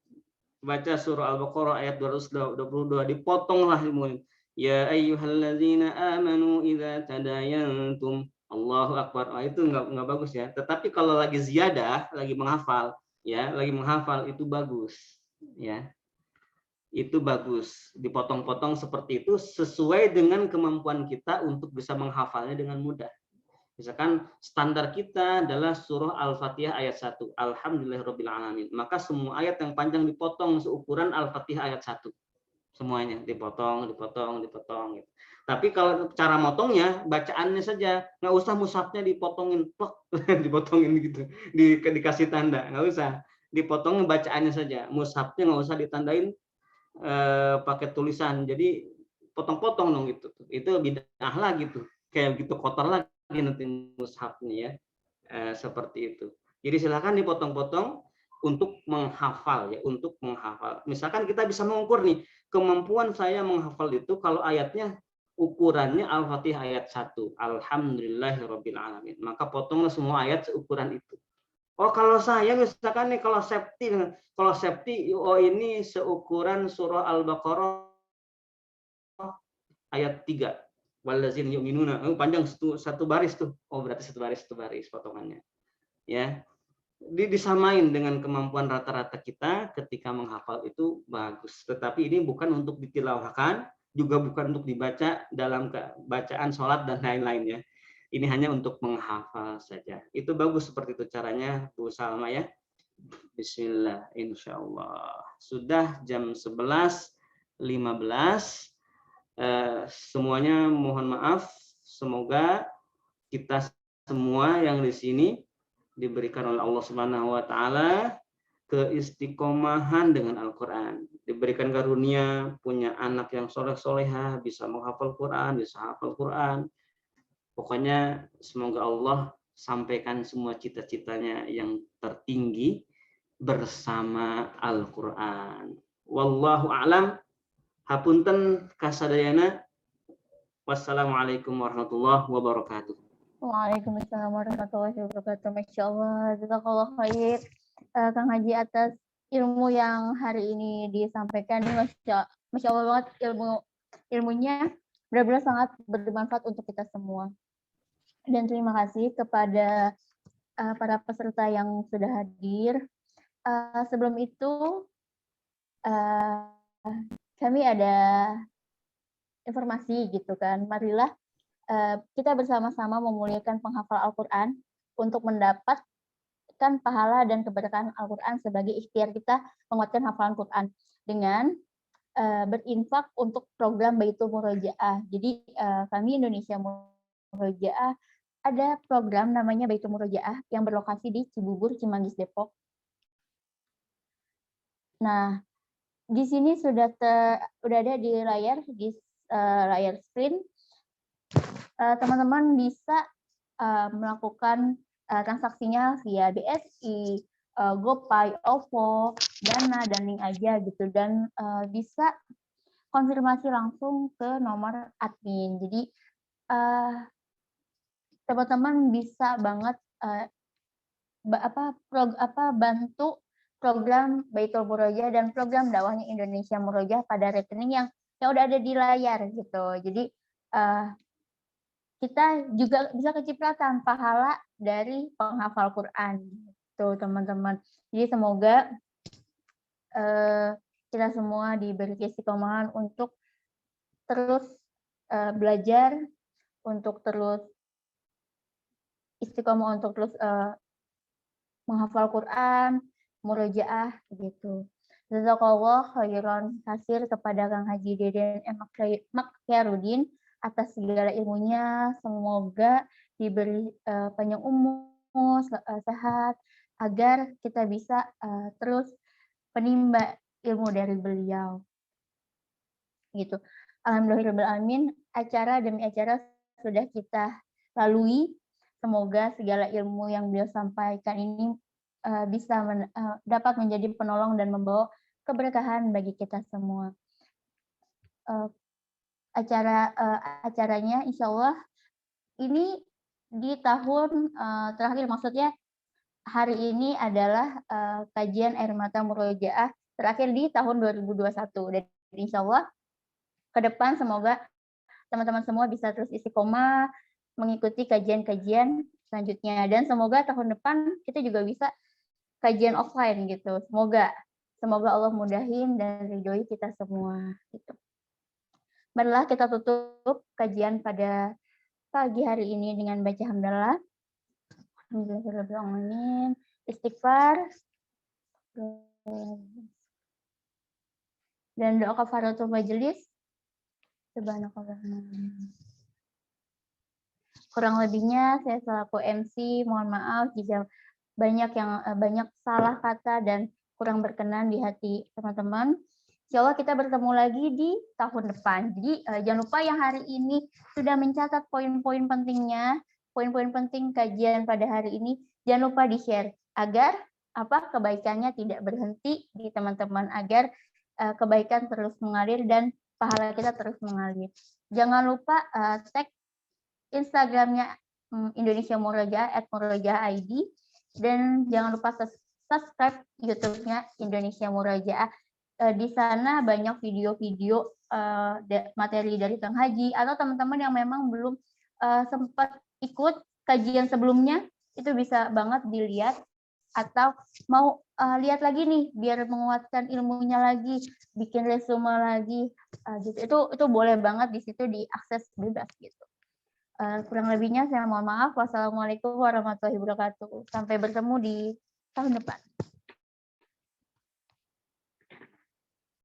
Speaker 1: baca surah Al-Baqarah ayat 222, dipotonglah ilmu. Ya ayyuhalladzina amanu idza tadayantum. Allahu akbar. Itu nggak bagus ya. Tetapi kalau lagi ziyadah, lagi menghafal, ya, lagi menghafal itu bagus, ya. Itu bagus. Dipotong-potong seperti itu sesuai dengan kemampuan kita untuk bisa menghafalnya dengan mudah. Misalkan standar kita adalah surah Al-Fatihah ayat 1. Alhamdulillahirabbil alamin. Maka semua ayat yang panjang dipotong seukuran Al-Fatihah ayat 1. Semuanya dipotong. Gitu. Tapi kalau cara motongnya, bacaannya saja, nggak usah mushafnya dipotongin, dipotongin gitu, dikasih tanda, nggak usah. Dipotongin bacaannya saja, mushafnya nggak usah ditandain pakai tulisan. Jadi potong-potong dong gitu. Itu bid'ah lagi tuh. Kayak gitu kotor lagi nanti mushafnya ya. Seperti itu. Jadi silakan dipotong-potong untuk menghafal ya, untuk menghafal. Misalkan kita bisa mengukur nih, kemampuan saya menghafal itu kalau ayatnya ukurannya Al-Fatihah ayat 1. Alhamdulillahirabbil alamin. Maka potonglah semua ayat seukuran itu. Oh, kalau saya misalkan nih kalau safety ini seukuran surah Al-Baqarah ayat 3. Wallazina yu'minuna. Panjang satu baris tuh. Oh, berarti satu baris potongannya. Ya. Disamain dengan kemampuan rata-rata kita ketika menghafal itu bagus. Tetapi ini bukan untuk ditilawahkan, juga bukan untuk dibaca dalam bacaan sholat dan lain-lain ya. Ini hanya untuk menghafal saja. Itu bagus seperti itu caranya, Bu Salma ya. Bismillah, insya Allah. Sudah jam 11.15. Semuanya mohon maaf. Semoga kita semua yang di sini diberikan oleh Allah Subhanahu wa taala keistiqomahan dengan Al-Qur'an. Diberikan karunia punya anak yang soleh-solehah, bisa menghafal Quran, bisa hafal Quran. Pokoknya semoga Allah sampaikan semua cita-citanya yang tertinggi bersama Al-Qur'an. Wallahu a'lam. Hapunten kasadayana. Wassalamualaikum warahmatullahi wabarakatuh.
Speaker 2: Waalaikumsalam warahmatullahi wabarakatuh. Masya Allah, jazakallah khair Kang Haji atas ilmu yang hari ini disampaikan. Ini Masya Allah banget ilmunya benar-benar sangat bermanfaat untuk kita semua. Dan terima kasih kepada para peserta yang sudah hadir. Sebelum itu kami ada informasi gitu kan. Marilah kita bersama-sama memuliakan penghafal Al-Quran untuk mendapatkan pahala dan keberkahan Al-Quran sebagai ikhtiar kita menguatkan hafalan Quran dengan berinfak untuk program Baitul Murojaah. Jadi kami Indonesia Murojaah ada program namanya Baitul Murojaah yang berlokasi di Cibubur, Cimanggis, Depok. Nah, di sini sudah ada di layar screen. Teman-teman bisa melakukan transaksinya via BSI, GoPay, OVO, Dana, dan link aja gitu, dan bisa konfirmasi langsung ke nomor admin. Jadi teman-teman bisa banget bantu program Baitul Murojaah dan program dakwahnya Indonesia Murojaah pada rekening yang udah ada di layar gitu. Jadi kita juga bisa kecipratan pahala dari penghafal Quran gitu teman-teman. Jadi semoga kita semua diberi istiqomahan untuk terus belajar, untuk terus istiqomah, untuk terus menghafal Quran, murojaah gitu. Jazakallah khairan kasir kepada Kang Haji Deden Makyarudin atas segala ilmunya. Semoga diberi panjang umur, sehat, agar kita bisa terus penimba ilmu dari beliau. Gitu. Alhamdulillahirrahmanirrahim, acara demi acara sudah kita lalui. Semoga segala ilmu yang beliau sampaikan ini bisa dapat menjadi penolong dan membawa keberkahan bagi kita semua. Acaranya insya Allah ini di tahun terakhir, maksudnya hari ini adalah kajian air mata murojaah terakhir di tahun 2021. Dan insya Allah ke depan semoga teman-teman semua bisa terus istiqomah mengikuti kajian-kajian selanjutnya, dan semoga tahun depan kita juga bisa kajian offline gitu. Semoga Allah mudahin dan ridhoi kita semua gitu. Marilah kita tutup kajian pada pagi hari ini dengan baca hamdalah. Alhamdulillahirrahmanirrahim. Istighfar dan doa kafaratul majelis. Subhanakallahumma. Kurang lebihnya saya selaku MC mohon maaf jika banyak salah kata dan kurang berkenan di hati teman-teman. Insya Allah kita bertemu lagi di tahun depan. Jadi jangan lupa yang hari ini sudah mencatat poin-poin pentingnya, poin-poin penting kajian pada hari ini, jangan lupa di-share agar kebaikannya tidak berhenti di teman-teman, agar kebaikan terus mengalir dan pahala kita terus mengalir. Jangan lupa tag Instagramnya Indonesia Murojaah @murojaah_id, dan jangan lupa subscribe YouTube-nya Indonesia Murojaah. Di sana banyak video-video materi dari Kang Haji, atau teman-teman yang memang belum sempat ikut kajian sebelumnya, itu bisa banget dilihat, atau mau lihat lagi nih biar menguatkan ilmunya lagi, bikin resume lagi gitu. Itu boleh banget di situ, diakses bebas gitu. Kurang lebihnya saya mohon maaf. Wassalamualaikum warahmatullahi wabarakatuh. Sampai bertemu di tahun depan.